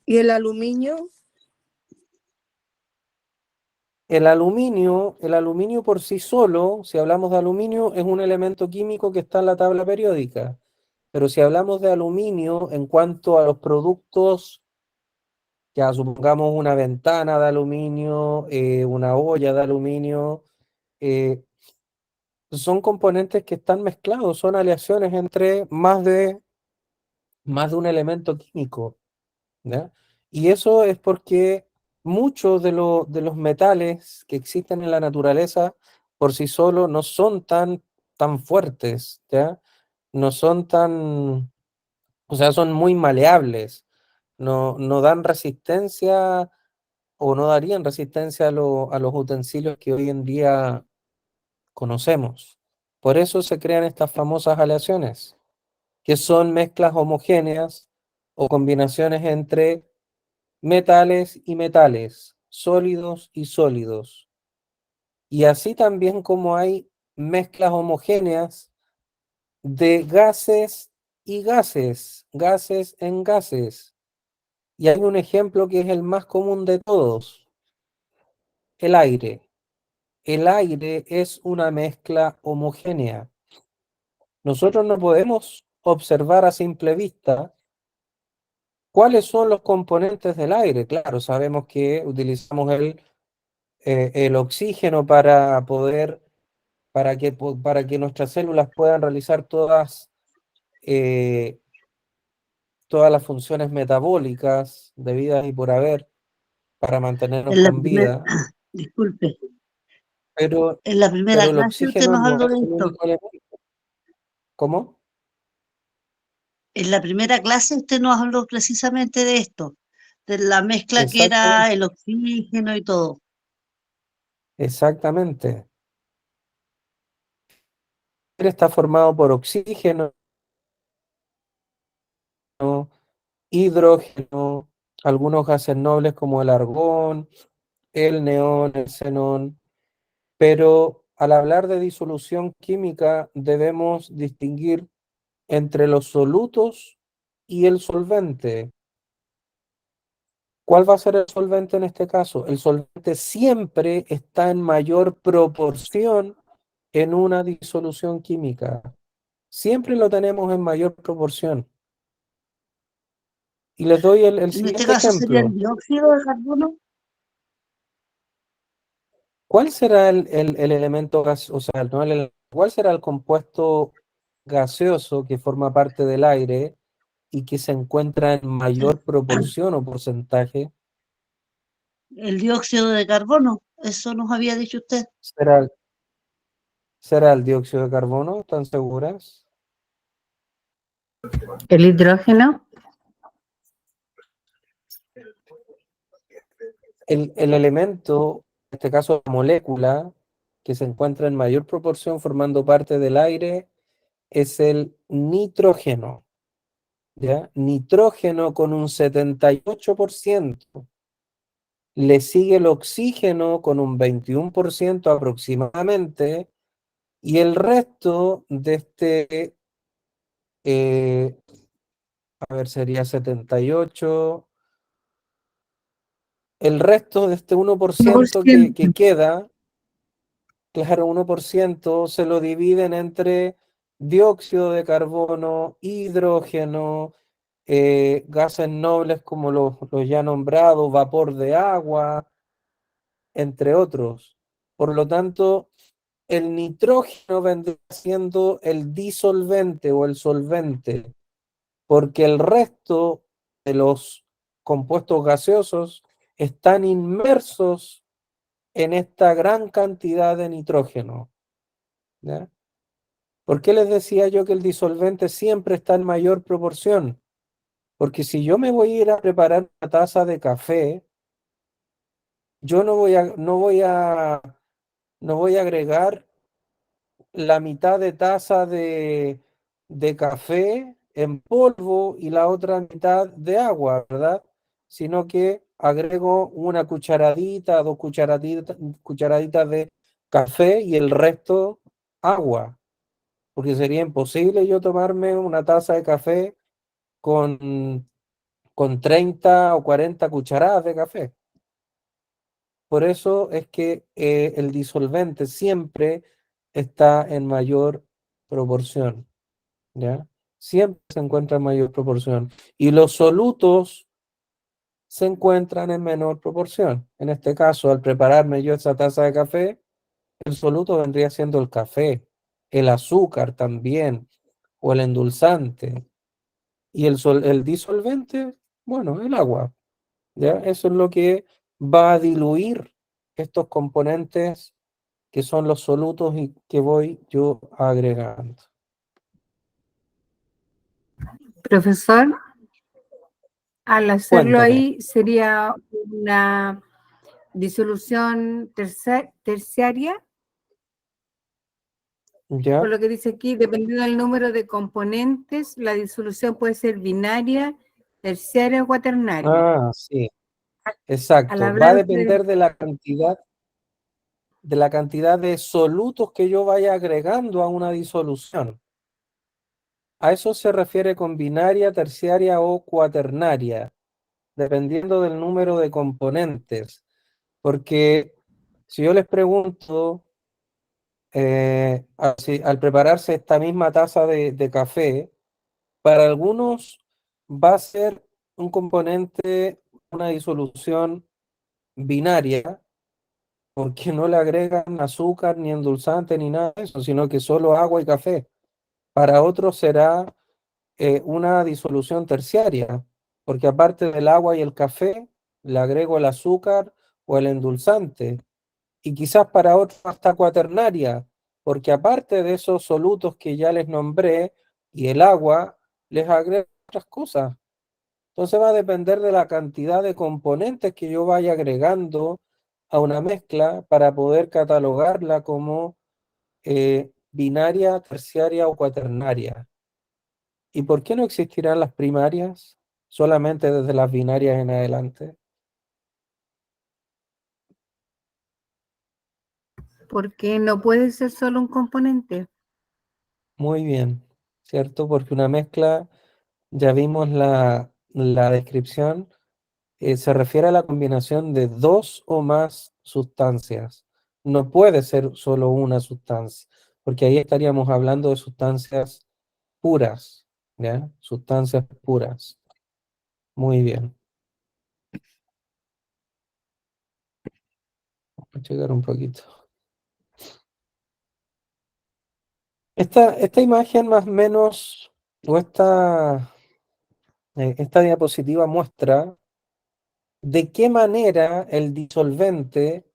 y el aluminio, El aluminio por sí solo, si hablamos de aluminio, es un elemento químico que está en la tabla periódica. Pero si hablamos de aluminio en cuanto a los productos, ya supongamos una ventana de aluminio, una olla de aluminio, eh, son componentes que están mezclados, son aleaciones entre más de un elemento químico, ¿ya? Y eso es porque muchos de los metales que existen en la naturaleza por sí solos no son tan fuertes, ¿ya? No son tan, o sea, son muy maleables, no dan resistencia o no darían resistencia a los utensilios que hoy en día conocemos. Por eso se crean estas famosas aleaciones, que son mezclas homogéneas o combinaciones entre metales y metales, sólidos y sólidos. Y así también como hay mezclas homogéneas de gases y gases, gases en gases. Y hay un ejemplo que es el más común de todos, el aire. El aire es una mezcla homogénea. Nosotros no podemos observar a simple vista cuáles son los componentes del aire. Claro, sabemos que utilizamos el oxígeno para que nuestras células puedan realizar eh, todas las funciones metabólicas debidas y por haber para mantenernos En la con primera, vida, disculpe, pero, en la primera pero el clase usted oxígeno nos no habló es de el esto. único elemento. ¿Cómo? En la primera clase usted nos habló precisamente de esto, de la mezcla que era Exactamente, el oxígeno y todo. exactamente. El aire está formado por oxígeno, hidrógeno, algunos gases nobles como el argón, el neón, el xenón, pero al hablar de disolución química debemos distinguir entre los solutos y el solvente. ¿Cuál va a ser el solvente en este caso? El solvente siempre está en mayor proporción en una disolución química. Siempre lo tenemos en mayor proporción. Y les doy el En este siguiente caso sería el ejemplo. dióxido de carbono. ¿Cuál será el elemento gaseoso, o sea, no cuál será el compuesto gaseoso que forma parte del aire y que se encuentra en mayor proporción o porcentaje? El dióxido de carbono, eso nos había dicho usted. ¿Será, será el dióxido de carbono? ¿Están seguras? El hidrógeno, El elemento, en este caso la molécula, que se encuentra en mayor proporción formando parte del aire, es el nitrógeno, ¿ya? Nitrógeno con un 78%. Le sigue el oxígeno con un 21% aproximadamente, y el resto de este, a ver, sería 78. El resto de este 1% 1%. que queda, claro, 1% se lo dividen entre dióxido de carbono, hidrógeno, gases nobles como los ya nombrados, vapor de agua, entre otros. Por lo tanto, el nitrógeno vendría siendo el disolvente o el solvente, porque el resto de los compuestos gaseosos están inmersos en esta gran cantidad de nitrógeno, ¿ya? ¿Por qué les decía yo que el disolvente siempre está en mayor proporción? Porque si yo me voy a ir a preparar una taza de café, yo no voy a agregar la mitad de taza de café en polvo y la otra mitad de agua, ¿verdad? Sino que agrego una cucharadita, dos cucharaditas de café y el resto agua, porque sería imposible yo tomarme una taza de café con, con 30 o 40 cucharadas de café. Por eso es que el disolvente siempre está en mayor proporción, ¿ya? Siempre se encuentra en mayor proporción. Y los solutos se encuentran en menor proporción. En este caso, al prepararme yo esa taza de café, el soluto vendría siendo el café, el azúcar también, o el endulzante. Y el disolvente, bueno, el agua, ¿ya? Eso es lo que va a diluir estos componentes que son los solutos y que voy yo agregando. profesor, al hacerlo Cuéntame, ahí sería una disolución terciaria, por ¿ya? lo que dice aquí, dependiendo del número de componentes, la disolución puede ser binaria, terciaria o cuaternaria. Ah, sí, Al exacto. Va a hablar de depender de la cantidad de solutos que yo vaya agregando a una disolución. A eso se refiere con binaria, terciaria o cuaternaria, dependiendo del número de componentes. Porque si yo les pregunto, al prepararse esta misma taza de café, para algunos va a ser un componente, una disolución binaria, porque no le agregan azúcar, ni endulzante, ni nada de eso, sino que solo agua y café. Para otros será una disolución terciaria, porque aparte del agua y el café, le agrego el azúcar o el endulzante. Y quizás para otros hasta cuaternaria, porque aparte de esos solutos que ya les nombré y el agua, les agrego otras cosas. Entonces va a depender de la cantidad de componentes que yo vaya agregando a una mezcla para poder catalogarla como binaria, terciaria o cuaternaria. ¿Y por qué no existirán las primarias? Solamente desde las binarias en adelante. porque no puede ser solo un componente. Muy bien, ¿cierto? Porque una mezcla, ya vimos la descripción, se refiere a la combinación de dos o más sustancias. No puede ser solo una sustancia, porque ahí estaríamos hablando de sustancias puras, ¿ya? Sustancias puras. Muy bien. Vamos a checar un poquito. Esta imagen más o menos, o esta diapositiva muestra de qué manera el disolvente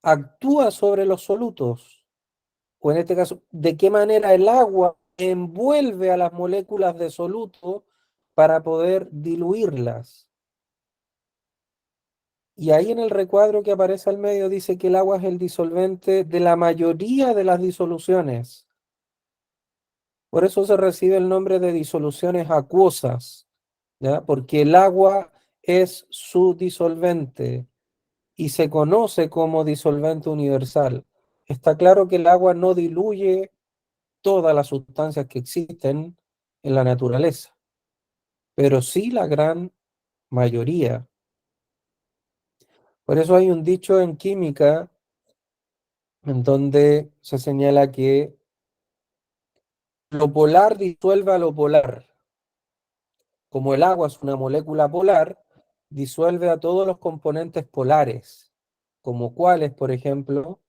actúa sobre los solutos, o en este caso, de qué manera el agua envuelve a las moléculas de soluto para poder diluirlas. Y ahí en el recuadro que aparece al medio dice que el agua es el disolvente de la mayoría de las disoluciones. Por eso se recibe el nombre de disoluciones acuosas, ¿ya? Porque el agua es su disolvente y se conoce como disolvente universal. Está claro que el agua no diluye todas las sustancias que existen en la naturaleza, pero sí la gran mayoría. Por eso hay un dicho en química en donde se señala que lo polar disuelve a lo polar. Como el agua es una molécula polar, disuelve a todos los componentes polares, como cuáles, por ejemplo,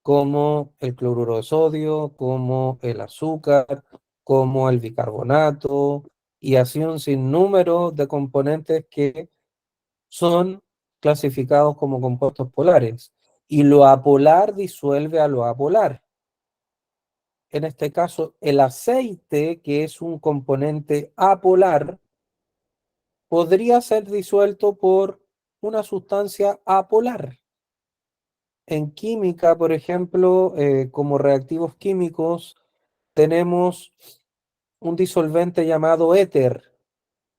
como el cloruro de sodio, como el azúcar, como el bicarbonato, y así un sinnúmero de componentes que son clasificados como compuestos polares. Y lo apolar disuelve a lo apolar. En este caso, el aceite, que es un componente apolar, podría ser disuelto por una sustancia apolar. En química, por ejemplo, como reactivos químicos, tenemos un disolvente llamado éter,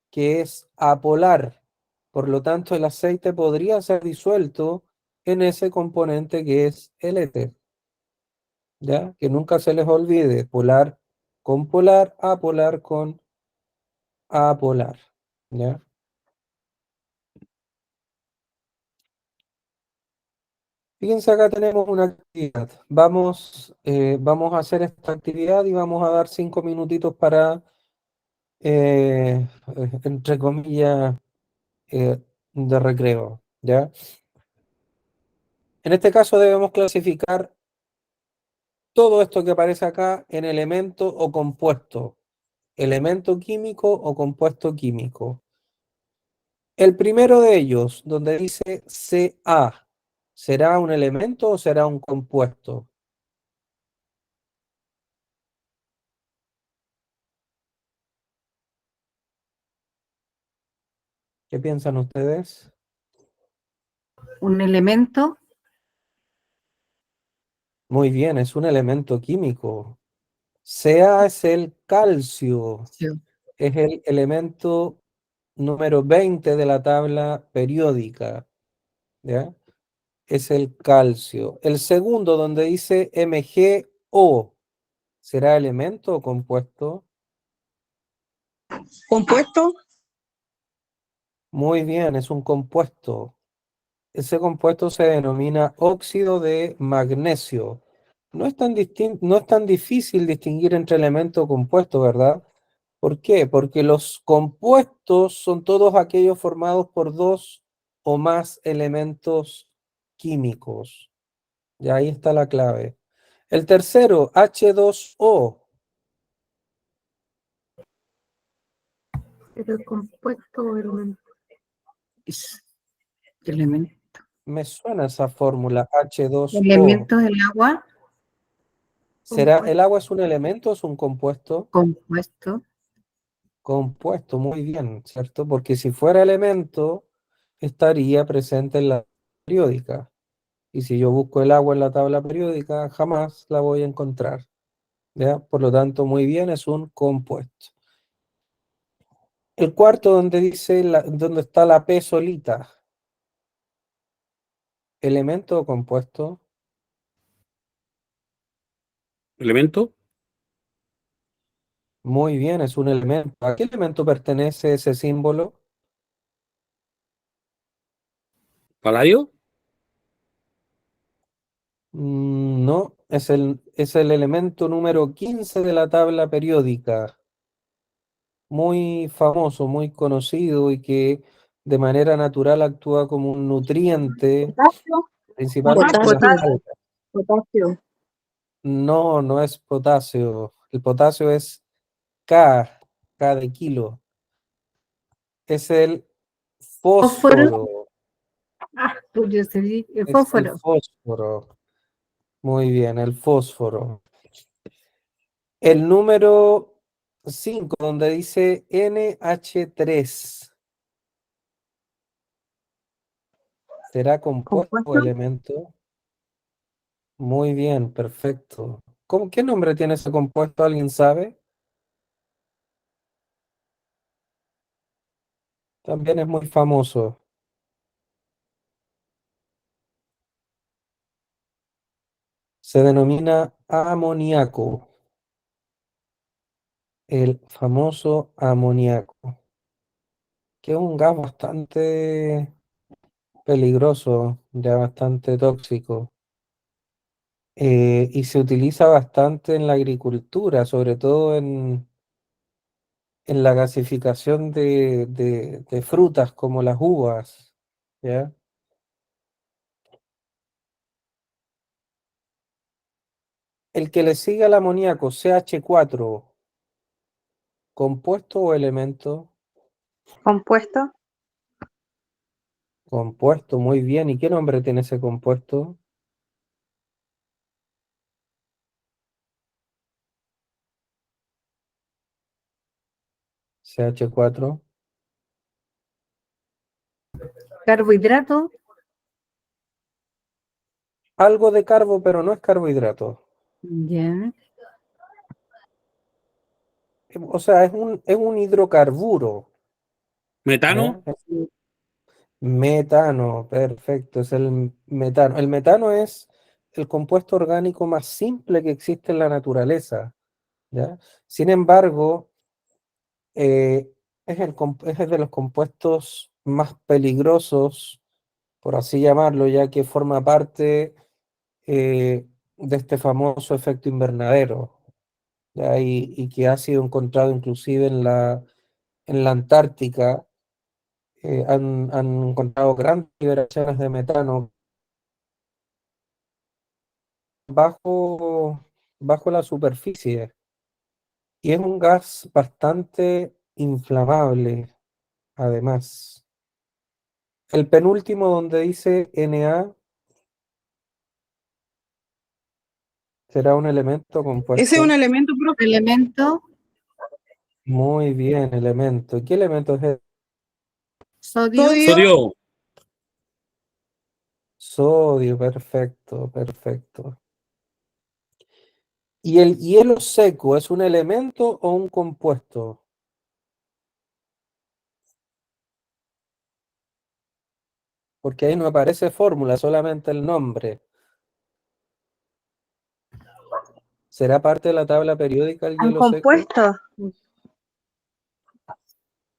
que es apolar. Por lo tanto, el aceite podría ser disuelto en ese componente que es el éter. ¿Ya? Que nunca se les olvide, polar con polar, apolar con apolar. ¿Ya? Fíjense, acá tenemos una actividad. Vamos a hacer esta actividad y vamos a dar 5 minutitos para, entre comillas, de recreo. ¿Ya? En este caso debemos clasificar todo esto que aparece acá en elemento o compuesto. Elemento químico o compuesto químico. El primero de ellos, donde dice Ca, ¿será un elemento o será un compuesto? ¿Qué piensan ustedes? Un elemento, Muy bien, es un elemento químico. Ca es el calcio, es el elemento número 20 de la tabla periódica, ¿ya? Es el calcio. El segundo, donde dice MgO, ¿será elemento o compuesto? Compuesto, Muy bien, es un compuesto. Ese compuesto se denomina óxido de magnesio. No es tan difícil distinguir entre elemento o compuesto, ¿verdad? ¿Por qué? Porque los compuestos son todos aquellos formados por dos o más elementos químicos. Y ahí está la clave. El tercero, H2O. pero el compuesto o elemento. Es elemento. Me suena esa fórmula, H2O. Elementos del agua, ¿Será el agua es un elemento o es un compuesto? compuesto. Compuesto, muy bien, ¿cierto? Porque si fuera elemento, estaría presente en la periódica. Y si yo busco el agua en la tabla periódica, jamás la voy a encontrar. ¿Ya? Por lo tanto, muy bien, es un compuesto. El cuarto, donde dice donde está la P solita. ¿Elemento o compuesto? ¿Elemento? Muy bien, es un elemento. ¿A qué elemento pertenece ese símbolo? ¿Paladio? No, es el elemento número 15 de la tabla periódica. Muy famoso, muy conocido y que de manera natural actúa como un nutriente potasio, principal de las Potasio. algas. potasio. No, no es potasio. El potasio es K, K de kilo. Es el Fósforo. fósforo. Pues yo sé, el Es el fósforo. fósforo. Muy bien, el fósforo. El número 5, donde dice NH3, ¿será compuesto o Compuesto. elemento? Muy bien, perfecto. ¿Qué nombre tiene ese compuesto? ¿Alguien sabe? También es muy famoso. Se denomina amoníaco, el famoso amoníaco, que es un gas bastante peligroso, ya bastante tóxico, y se utiliza bastante en la agricultura, sobre todo en la gasificación de frutas como las uvas, ¿ya? El que le sigue al amoníaco, CH4, ¿compuesto o elemento? Compuesto. Compuesto, muy bien. ¿Y qué nombre tiene ese compuesto? CH4. Carbohidrato. Algo de carbo, pero no es carbohidrato. Ya. O sea, es un hidrocarburo, ¿ya? ¿Metano? Es un metano, perfecto, es el metano. El metano es el compuesto orgánico más simple que existe en la naturaleza, ¿ya? Sin embargo, es de los compuestos más peligrosos, por así llamarlo, ya que forma parte de este famoso efecto invernadero, ¿ya? Y que ha sido encontrado inclusive en la Antártica. Han encontrado grandes liberaciones de metano bajo, bajo la superficie, y es un gas bastante inflamable, además. El penúltimo, donde dice Na, será un elemento Ese es un compuesto. elemento, profe. Elemento. Muy bien, elemento. ¿Y qué elemento es el Sodio. Sodio. Sodio. sodio? Perfecto, perfecto. ¿Y el hielo seco es un elemento o un compuesto? Porque ahí no aparece fórmula, solamente el nombre. ¿Será parte de la tabla periódica el Un hielo seco? compuesto.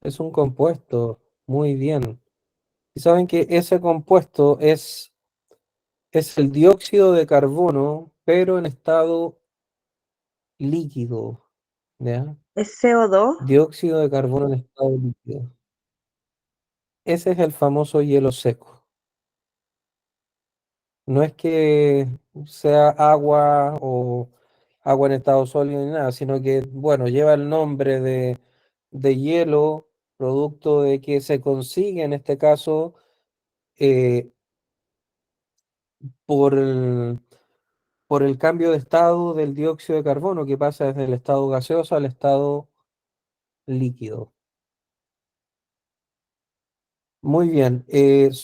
Es un compuesto. Muy bien. Y saben que ese compuesto es el dióxido de carbono, pero en estado líquido, ¿ya? Es CO2. Dióxido de carbono en estado líquido. Ese es el famoso hielo seco. No es que sea agua o agua en estado sólido ni nada, sino que, bueno, lleva el nombre de hielo, producto de que se consigue en este caso eh, por el cambio de estado del dióxido de carbono, que pasa desde el estado gaseoso al estado líquido. Muy bien,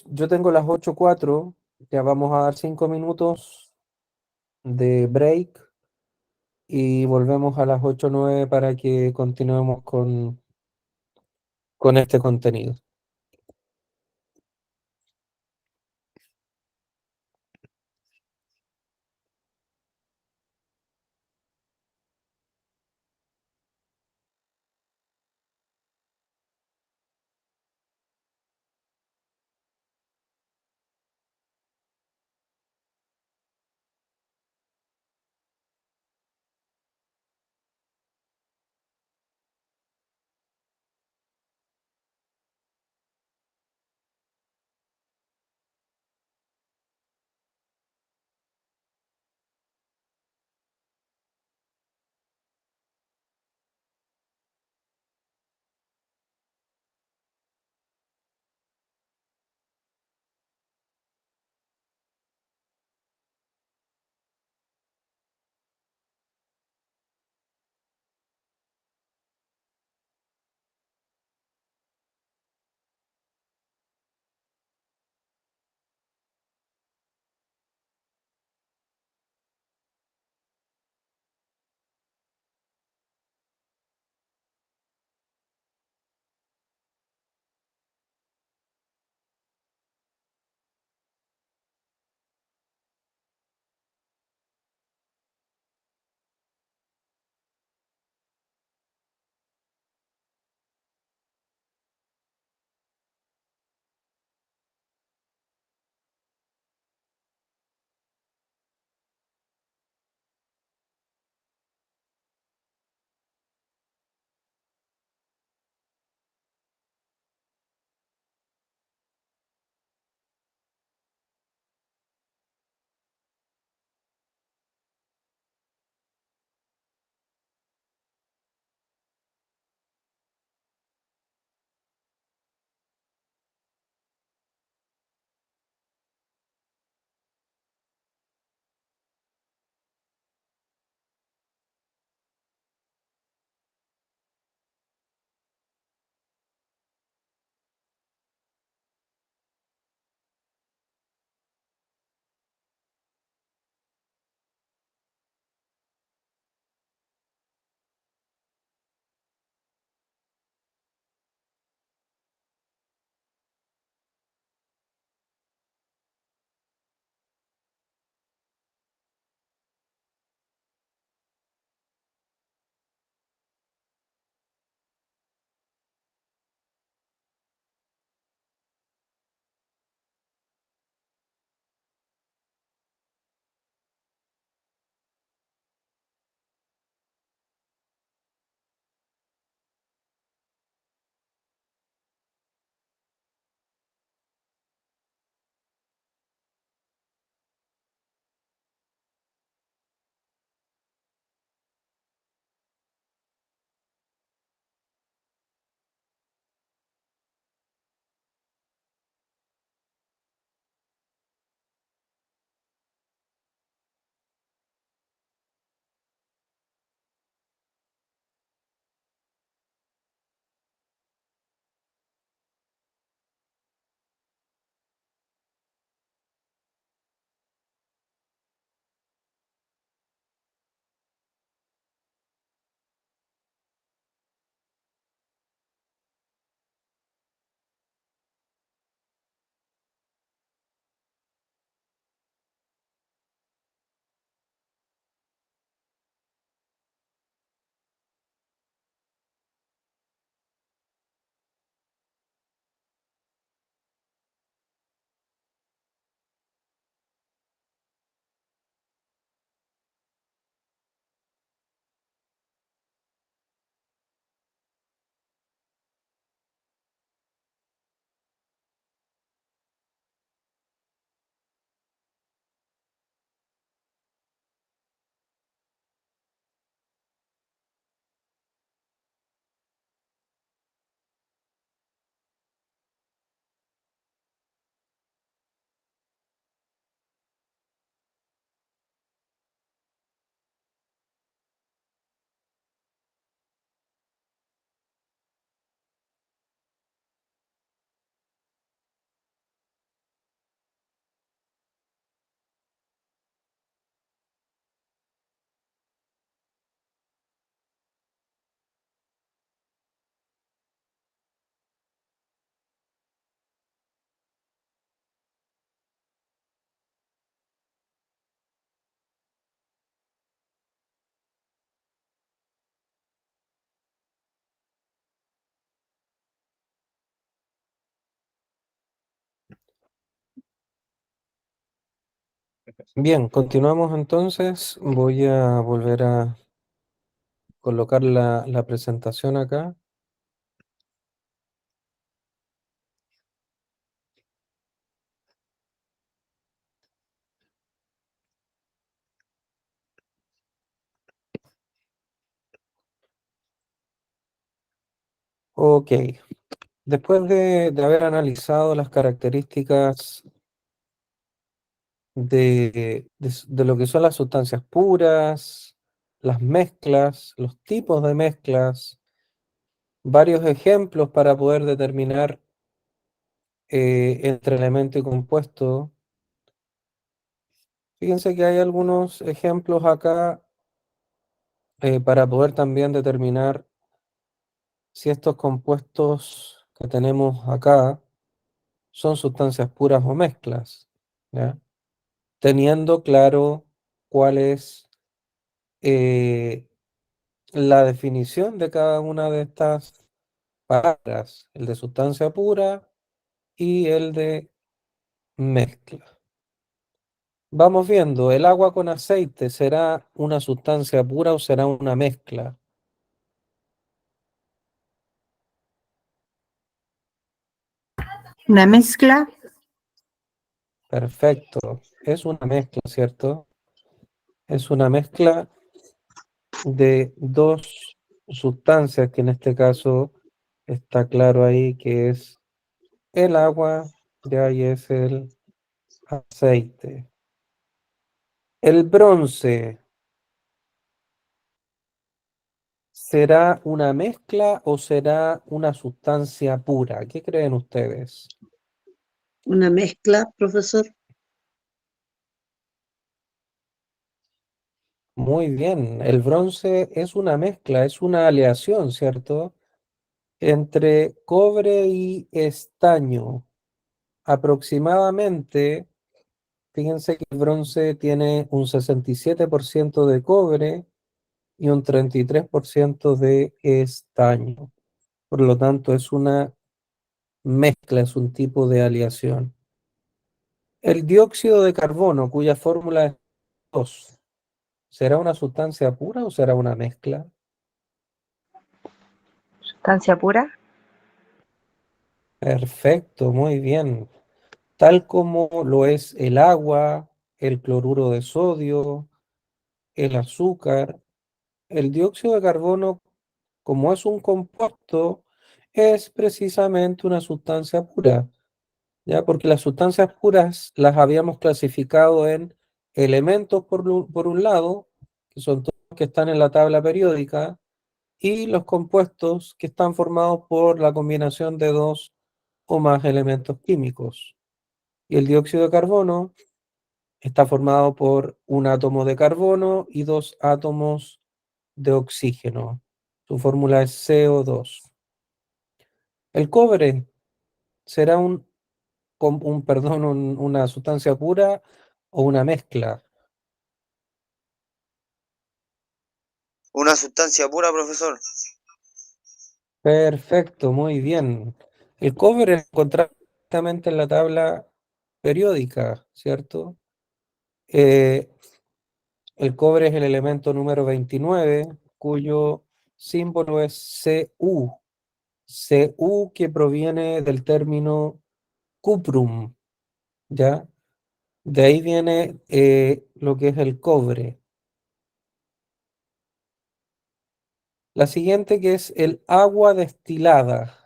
yo tengo las 8:04, ya vamos a dar 5 minutos de break y volvemos a las 8:09 para que continuemos con este contenido. Bien, continuamos entonces. Voy a volver a colocar la presentación acá. Ok, después de haber analizado las características de lo que son las sustancias puras, las mezclas, los tipos de mezclas, varios ejemplos para poder determinar entre elemento y compuesto. Fíjense que hay algunos ejemplos acá para poder también determinar si estos compuestos que tenemos acá son sustancias puras o mezclas, ¿ya? Teniendo claro cuál es la definición de cada una de estas palabras, el de sustancia pura y el de mezcla. Vamos viendo, ¿el agua con aceite será una sustancia pura o será una mezcla? Una mezcla, Perfecto, es una mezcla, ¿cierto? Es una mezcla de dos sustancias que en este caso está claro ahí que es el agua, ya ahí es el aceite. El bronce, ¿será una mezcla o será una sustancia pura? ¿Qué creen ustedes? Una mezcla, profesor. Muy bien, el bronce es una mezcla, es una aleación, ¿cierto? Entre cobre y estaño. Aproximadamente, fíjense que el bronce tiene un 67% de cobre y un 33% de estaño. Por lo tanto, es una mezcla, es un tipo de aleación. El dióxido de carbono, cuya fórmula es 2, ¿será una sustancia pura o será una mezcla? Sustancia pura. Perfecto, muy bien. Tal como lo es el agua, el cloruro de sodio, el azúcar, el dióxido de carbono, como es un compuesto, es precisamente una sustancia pura, ¿ya? Porque las sustancias puras las habíamos clasificado en elementos por un lado, que son todos los que están en la tabla periódica, y los compuestos que están formados por la combinación de dos o más elementos químicos. Y el dióxido de carbono está formado por un átomo de carbono y dos átomos de oxígeno. Su fórmula es CO2. El cobre será una sustancia pura o una mezcla. Una sustancia pura, profesor. Perfecto, muy bien. El cobre lo encontramos directamente en la tabla periódica, ¿cierto? Eh, el cobre es el elemento número 29, cuyo símbolo es Cu. Cu que proviene del término cuprum, ¿ya? De ahí viene lo que es el cobre. La siguiente que es el agua destilada.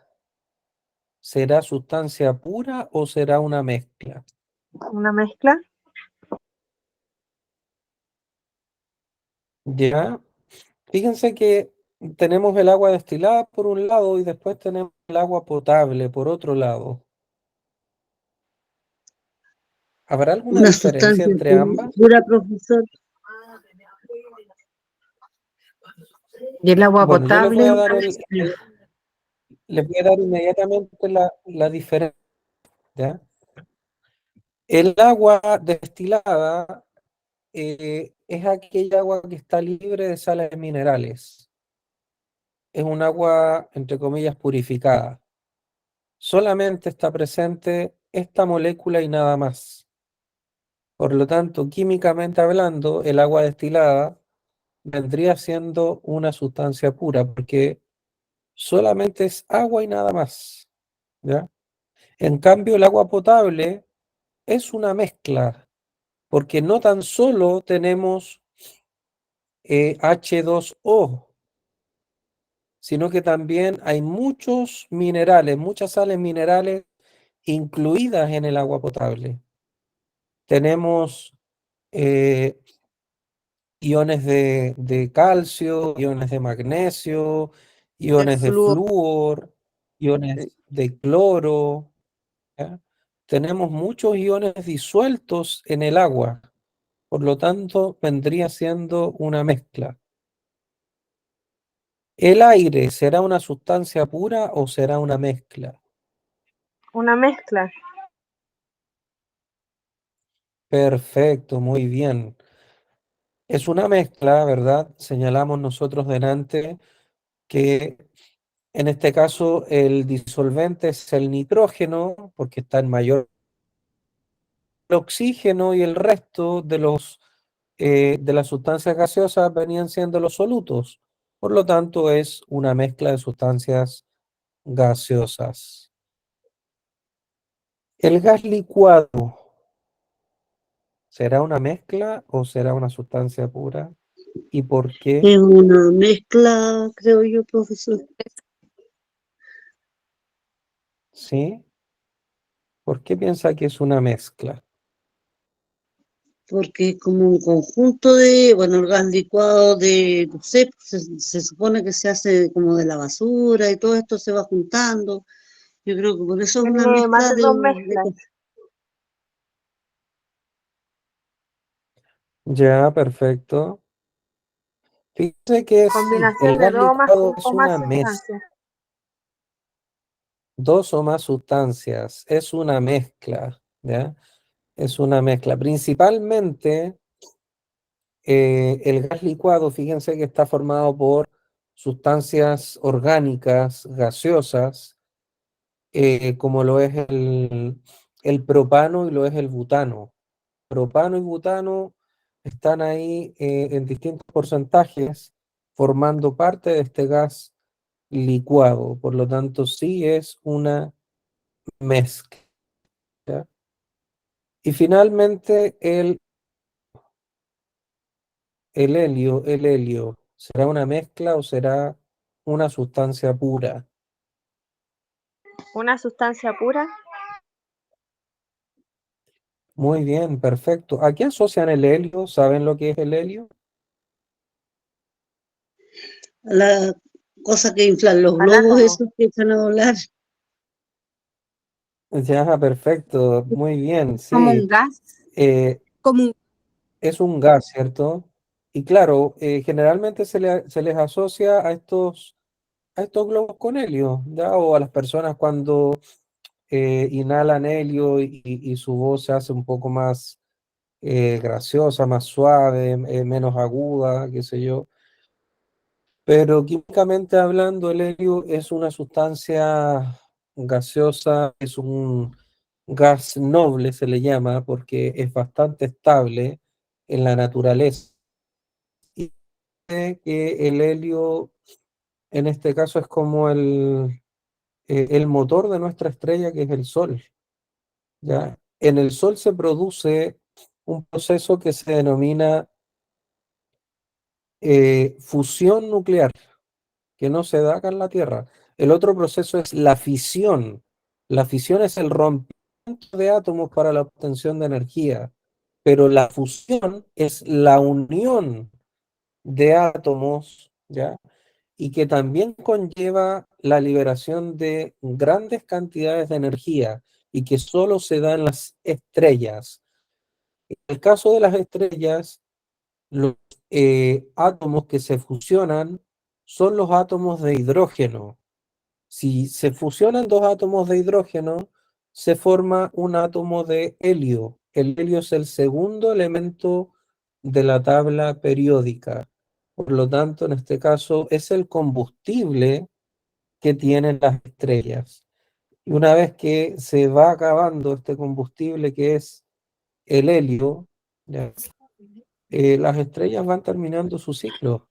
¿Será sustancia pura o será una mezcla? Una mezcla. ¿Ya? Fíjense que tenemos el agua destilada por un lado y después tenemos el agua potable por otro lado. ¿Habrá alguna Una diferencia sustancia entre ambas? pura, profesor. y el agua Bueno, yo les voy potable, a una dar mezcla. les voy a dar inmediatamente la diferencia. ¿Ya? El agua destilada es aquella agua que está libre de sales minerales. Es un agua, entre comillas, purificada. Solamente está presente esta molécula y nada más. Por lo tanto, químicamente hablando, el agua destilada vendría siendo una sustancia pura, porque solamente es agua y nada más, ¿ya? En cambio, el agua potable es una mezcla, porque no tan solo tenemos H2O, sino que también hay muchos minerales, muchas sales minerales incluidas en el agua potable. Tenemos eh, iones de calcio, iones de magnesio, iones de flúor. flúor, iones de cloro, ¿ya? Tenemos muchos iones disueltos en el agua, por lo tanto vendría siendo una mezcla. ¿El aire será una sustancia pura o será una mezcla? Una mezcla. Perfecto, muy bien. Es una mezcla, ¿verdad? Señalamos nosotros delante que en este caso el disolvente es el nitrógeno, porque está en mayor oxígeno, y el resto de las sustancias gaseosas venían siendo los solutos. Por lo tanto, es una mezcla de sustancias gaseosas. ¿El gas licuado será una mezcla o será una sustancia pura? ¿Y por qué? Es una mezcla, creo yo, profesor, ¿Sí? ¿Por qué piensa que es una mezcla? porque es como un conjunto de, bueno, el gas licuado de, no sé, se supone que se hace como de la basura y todo esto se va juntando. Yo creo que por eso es una Tiene más mezcla de de, dos mezclas. Ya, perfecto. Fíjese que sí, el Combinación de gas dos licuado es o más una mezcla, sustancias. dos o más sustancias, es una mezcla, ¿ya? Es una mezcla. Principalmente, el gas licuado, fíjense que está formado por sustancias orgánicas, gaseosas, como lo es el propano y lo es el butano. Propano y butano están ahí en distintos porcentajes formando parte de este gas licuado. Por lo tanto, sí es una mezcla. Y finalmente el helio, ¿será una mezcla o será una sustancia pura? Una sustancia pura. Muy bien, perfecto. ¿A qué asocian el helio? ¿Saben lo que es el helio? la cosa que inflan los Al globos átomo. esos que echan a volar. Ya, perfecto, muy bien, Como un sí. gas. Eh, Como un, es un gas, ¿cierto? Y claro, generalmente se les asocia a estos globos con helio, ¿ya? O a las personas cuando inhalan helio y su voz se hace un poco más graciosa, más suave, menos aguda, qué sé yo. Pero químicamente hablando, el helio es una sustancia gaseosa, es un gas noble, se le llama, porque es bastante estable en la naturaleza. Y que el helio, en este caso, es como el motor de nuestra estrella, que es el Sol, ¿ya? En el Sol se produce un proceso que se denomina fusión nuclear, que no se da acá en la Tierra. El otro proceso es la fisión. La fisión es el rompimiento de átomos para la obtención de energía, pero la fusión es la unión de átomos, ¿ya? Y que también conlleva la liberación de grandes cantidades de energía y que solo se da en las estrellas. En el caso de las estrellas, los átomos que se fusionan son los átomos de hidrógeno. Si se fusionan dos átomos de hidrógeno, se forma un átomo de helio. El helio es el segundo elemento de la tabla periódica. Por lo tanto, en este caso, es el combustible que tienen las estrellas. Y una vez que se va acabando este combustible que es el helio, ¿ya? Las estrellas van terminando su ciclo.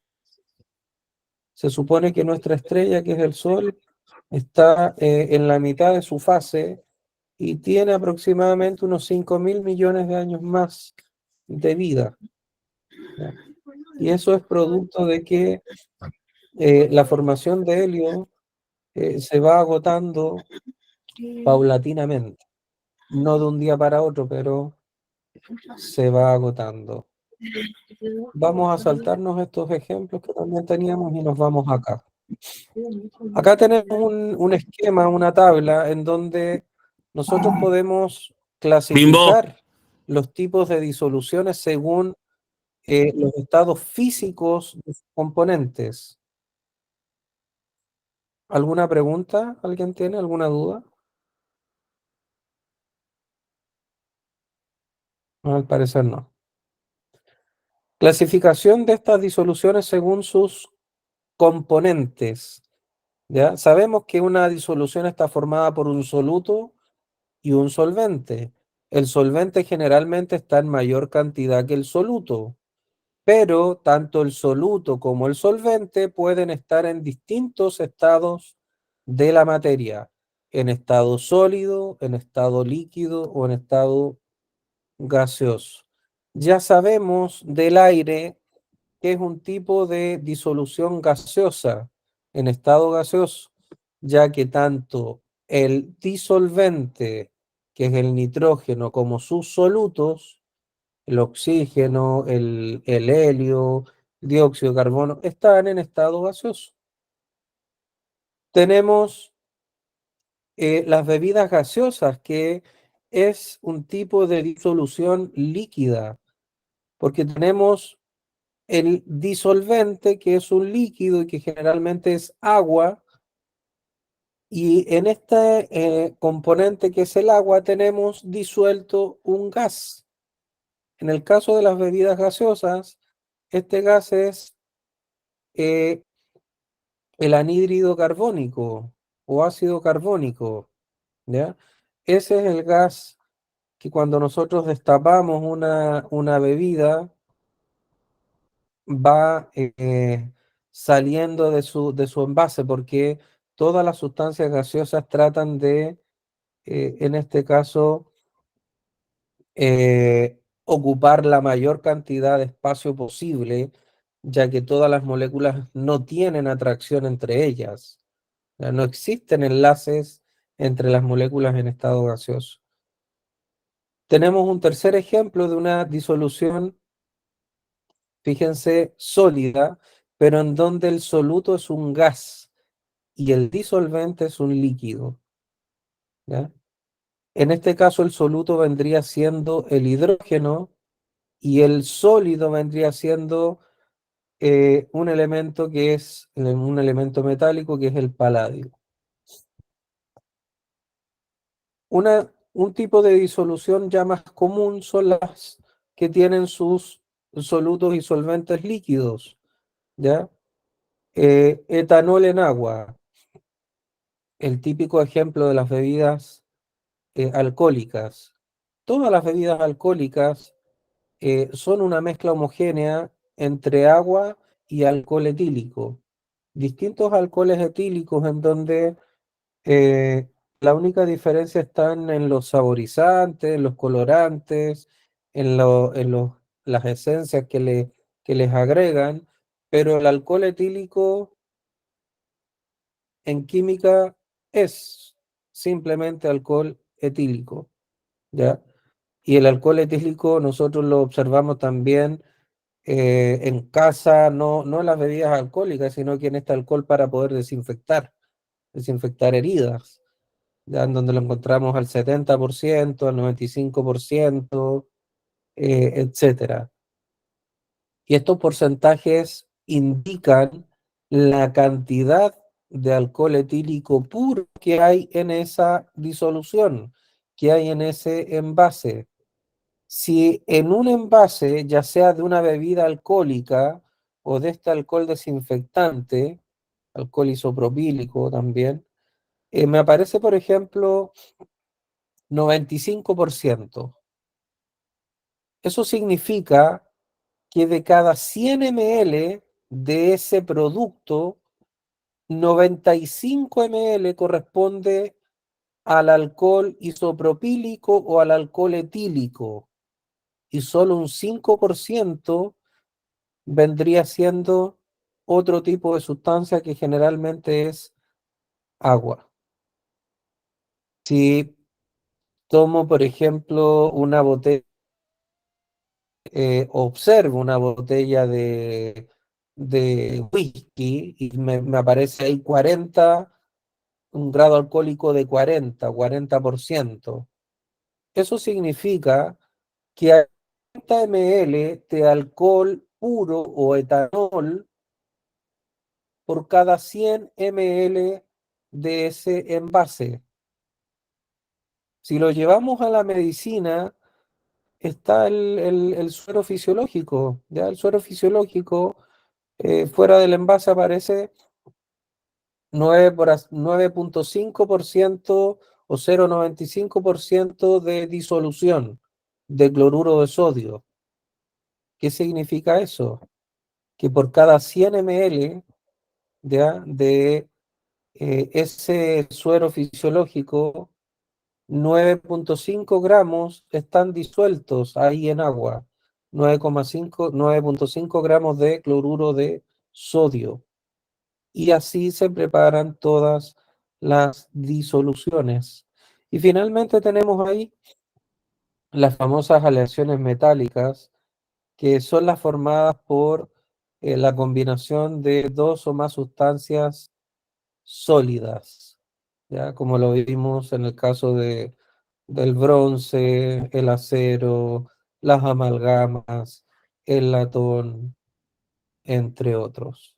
Se supone que nuestra estrella, que es el Sol, está en la mitad de su fase y tiene aproximadamente unos 5.000 millones de años más de vida, ¿ya? Y eso es producto de que la formación de helio se va agotando paulatinamente, no de un día para otro, pero se va agotando. Vamos a saltarnos estos ejemplos que también teníamos y nos vamos acá. Acá tenemos un esquema, una tabla en donde nosotros podemos clasificar los tipos de disoluciones según los estados físicos de sus componentes. ¿Alguna pregunta? ¿Alguien tiene alguna duda? No, al parecer no. Clasificación de estas disoluciones según sus componentes. ¿Ya? Sabemos que una disolución está formada por un soluto y un solvente. El solvente generalmente está en mayor cantidad que el soluto, pero tanto el soluto como el solvente pueden estar en distintos estados de la materia, en estado sólido, en estado líquido o en estado gaseoso. Ya sabemos del aire que es un tipo de disolución gaseosa en estado gaseoso, ya que tanto el disolvente, que es el nitrógeno, como sus solutos, el oxígeno, el helio, dióxido de carbono, están en estado gaseoso. Tenemos las bebidas gaseosas, que es un tipo de disolución líquida, porque tenemos el disolvente, que es un líquido y que generalmente es agua, y en este componente que es el agua tenemos disuelto un gas. En el caso de las bebidas gaseosas, este gas es el anhídrido carbónico o ácido carbónico, ¿ya? Ese es el gas que cuando nosotros destapamos una bebida va saliendo de su envase, porque todas las sustancias gaseosas tratan de, en este caso, ocupar la mayor cantidad de espacio posible, ya que todas las moléculas no tienen atracción entre ellas. No existen enlaces entre las moléculas en estado gaseoso. Tenemos un tercer ejemplo de una disolución, fíjense, sólida, pero en donde el soluto es un gas y el disolvente es un líquido, ¿ya? En este caso el soluto vendría siendo el hidrógeno y el sólido vendría siendo un elemento que es un elemento metálico, que es el paladio. Un tipo de disolución ya más común son las que tienen sus solutos y solventes líquidos, ¿ya? Etanol en agua, el típico ejemplo de las bebidas alcohólicas. Todas las bebidas alcohólicas son una mezcla homogénea entre agua y alcohol etílico. Distintos alcoholes etílicos en donde la única diferencia está en los saborizantes, en los colorantes, las esencias que les agregan, pero el alcohol etílico en química es simplemente alcohol etílico, ¿ya? Y el alcohol etílico nosotros lo observamos también en casa, no en las bebidas alcohólicas, sino que en este alcohol para poder desinfectar heridas, ya en donde lo encontramos al 70%, al 95%, etcétera. Y estos porcentajes indican la cantidad de alcohol etílico puro que hay en esa disolución, que hay en ese envase. Si en un envase, ya sea de una bebida alcohólica o de este alcohol desinfectante, alcohol isopropílico también, me aparece, por ejemplo, 95%, Eso significa que de cada 100 ml de ese producto, 95 ml corresponde al alcohol isopropílico o al alcohol etílico, y solo un 5% vendría siendo otro tipo de sustancia que generalmente es agua. Si tomo, por ejemplo, una botella, observo una botella de whisky y me aparece ahí 40, un grado alcohólico de 40%. Eso significa que hay 40 ml de alcohol puro o etanol por cada 100 ml de ese envase. Si lo llevamos a la medicina, está el suero fisiológico. ¿Ya? El suero fisiológico, fuera del envase aparece 9,5% o 0,95% de disolución de cloruro de sodio. ¿Qué significa eso? Que por cada 100 ml de ese suero fisiológico, 9,5 gramos están disueltos ahí en agua. 9,5 gramos de cloruro de sodio. Y así se preparan todas las disoluciones. Y finalmente tenemos ahí las famosas aleaciones metálicas, que son las formadas por la combinación de dos o más sustancias sólidas, ¿ya? Como lo vimos en el caso del bronce, el acero, las amalgamas, el latón, entre otros.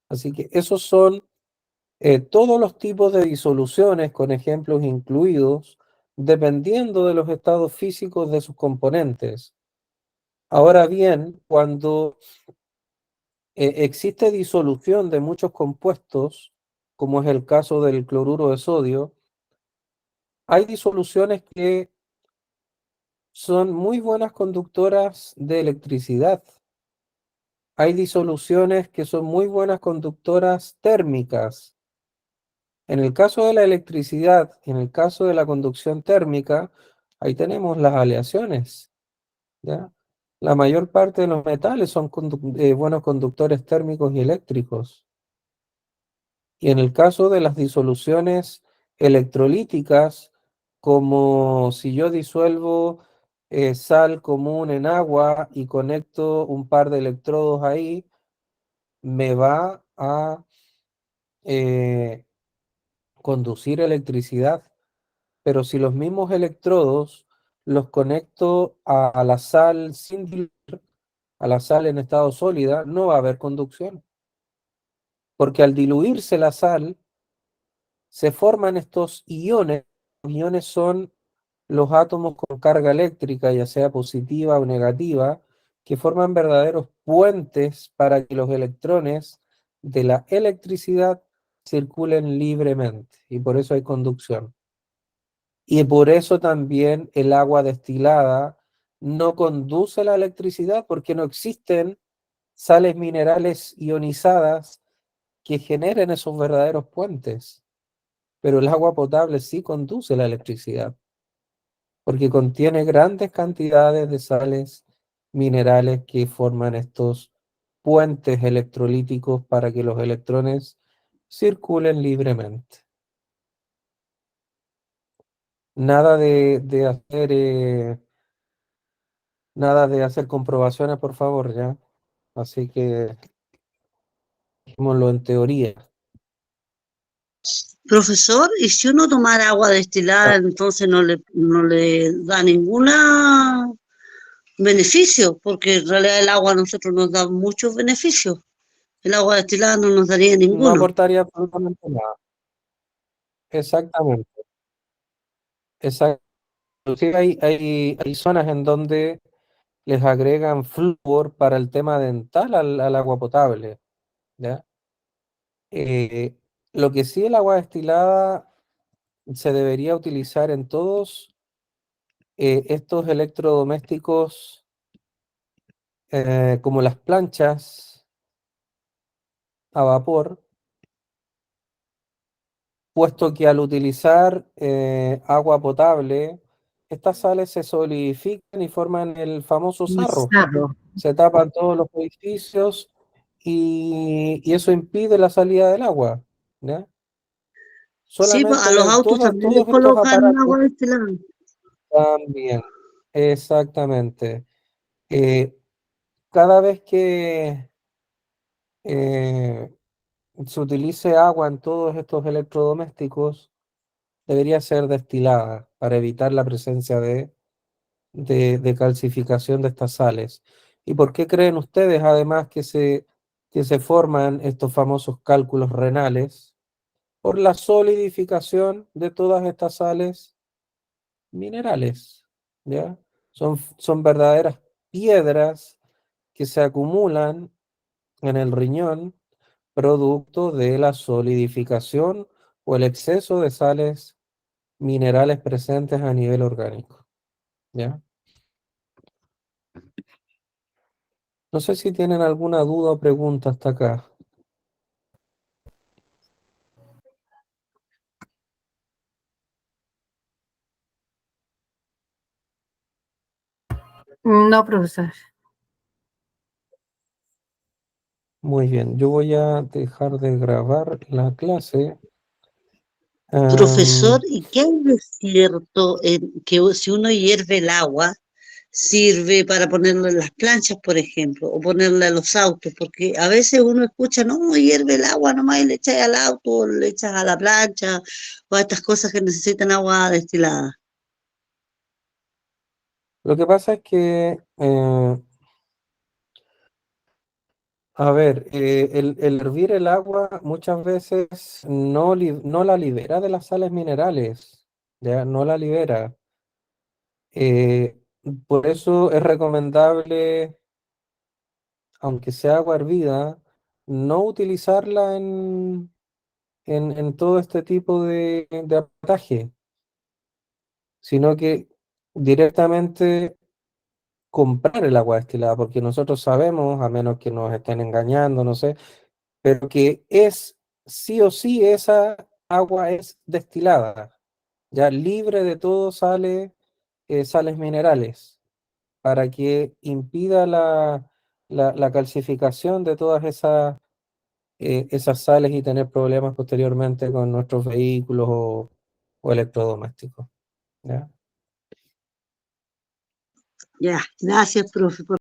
Así que esos son todos los tipos de disoluciones, con ejemplos incluidos, dependiendo de los estados físicos de sus componentes. Ahora bien, cuando existe disolución de muchos compuestos, como es el caso del cloruro de sodio, hay disoluciones que son muy buenas conductoras de electricidad. Hay disoluciones que son muy buenas conductoras térmicas. En el caso de la electricidad, en el caso de la conducción térmica, ahí tenemos las aleaciones, ¿ya? La mayor parte de los metales son buenos conductores térmicos y eléctricos. Y en el caso de las disoluciones electrolíticas, como si yo disuelvo sal común en agua y conecto un par de electrodos ahí, me va a conducir electricidad. Pero si los mismos electrodos los conecto a la sal sin diluir, a la sal en estado sólida, no va a haber conducción. Porque al diluirse la sal, se forman estos iones. Los iones son los átomos con carga eléctrica, ya sea positiva o negativa, que forman verdaderos puentes para que los electrones de la electricidad circulen libremente. Y por eso hay conducción. Y por eso también el agua destilada no conduce la electricidad, porque no existen sales minerales ionizadas que generen esos verdaderos puentes. Pero el agua potable sí conduce la electricidad, porque contiene grandes cantidades de sales minerales que forman estos puentes electrolíticos para que los electrones circulen libremente. Nada nada de hacer comprobaciones, por favor, ¿ya? Así que dejémoslo en teoría. Profesor, ¿y si uno tomara agua destilada, entonces no le da ninguna beneficio? Porque en realidad el agua a nosotros nos da muchos beneficios. El agua destilada no nos daría No ninguno. aportaría absolutamente nada. Exactamente. Exacto. Inclusive hay zonas en donde les agregan flúor para el tema dental al agua potable, ¿ya? Lo que sí, el agua destilada se debería utilizar en todos estos electrodomésticos como las planchas a vapor, puesto que al utilizar agua potable, estas sales se solidifican y forman el famoso sarro. Sarro. Se tapan todos los orificios y eso impide la salida del agua, ¿ya? Sí, pues, a Solamente los autos todos también les estos colocan aparatos agua destilada. también, exactamente. Eh, cada vez que eh, se utilice agua en todos estos electrodomésticos, debería ser destilada para evitar la presencia de calcificación de estas sales. ¿Y por qué creen ustedes, además, que se forman estos famosos cálculos renales? Por la solidificación de todas estas sales minerales, ¿ya? Son verdaderas piedras que se acumulan en el riñón producto de la solidificación o el exceso de sales minerales presentes a nivel orgánico, ¿ya? No sé si tienen alguna duda o pregunta hasta acá. No, profesor. Muy bien, yo voy a dejar de grabar la clase. Profesor, ¿y qué hay de cierto en que si uno hierve el agua, sirve para ponerlo en las planchas, por ejemplo, o ponerle a los autos? Porque a veces uno escucha, no, hierve el agua nomás y le echas al auto, o le echas a la plancha, o a estas cosas que necesitan agua destilada. Lo que pasa es que, a ver, el hervir el agua muchas veces no la libera de las sales minerales, ya no la libera. Eh, por eso es recomendable, aunque sea agua hervida, no utilizarla en todo este tipo de aparataje, sino que directamente comprar el agua destilada, porque nosotros sabemos, a menos que nos estén engañando, no sé, pero que es sí o sí esa agua es destilada, ya libre de todo sales minerales, para que impida la calcificación de todas esas sales y tener problemas posteriormente con nuestros vehículos o electrodomésticos, ¿ya? Ya, gracias, profe,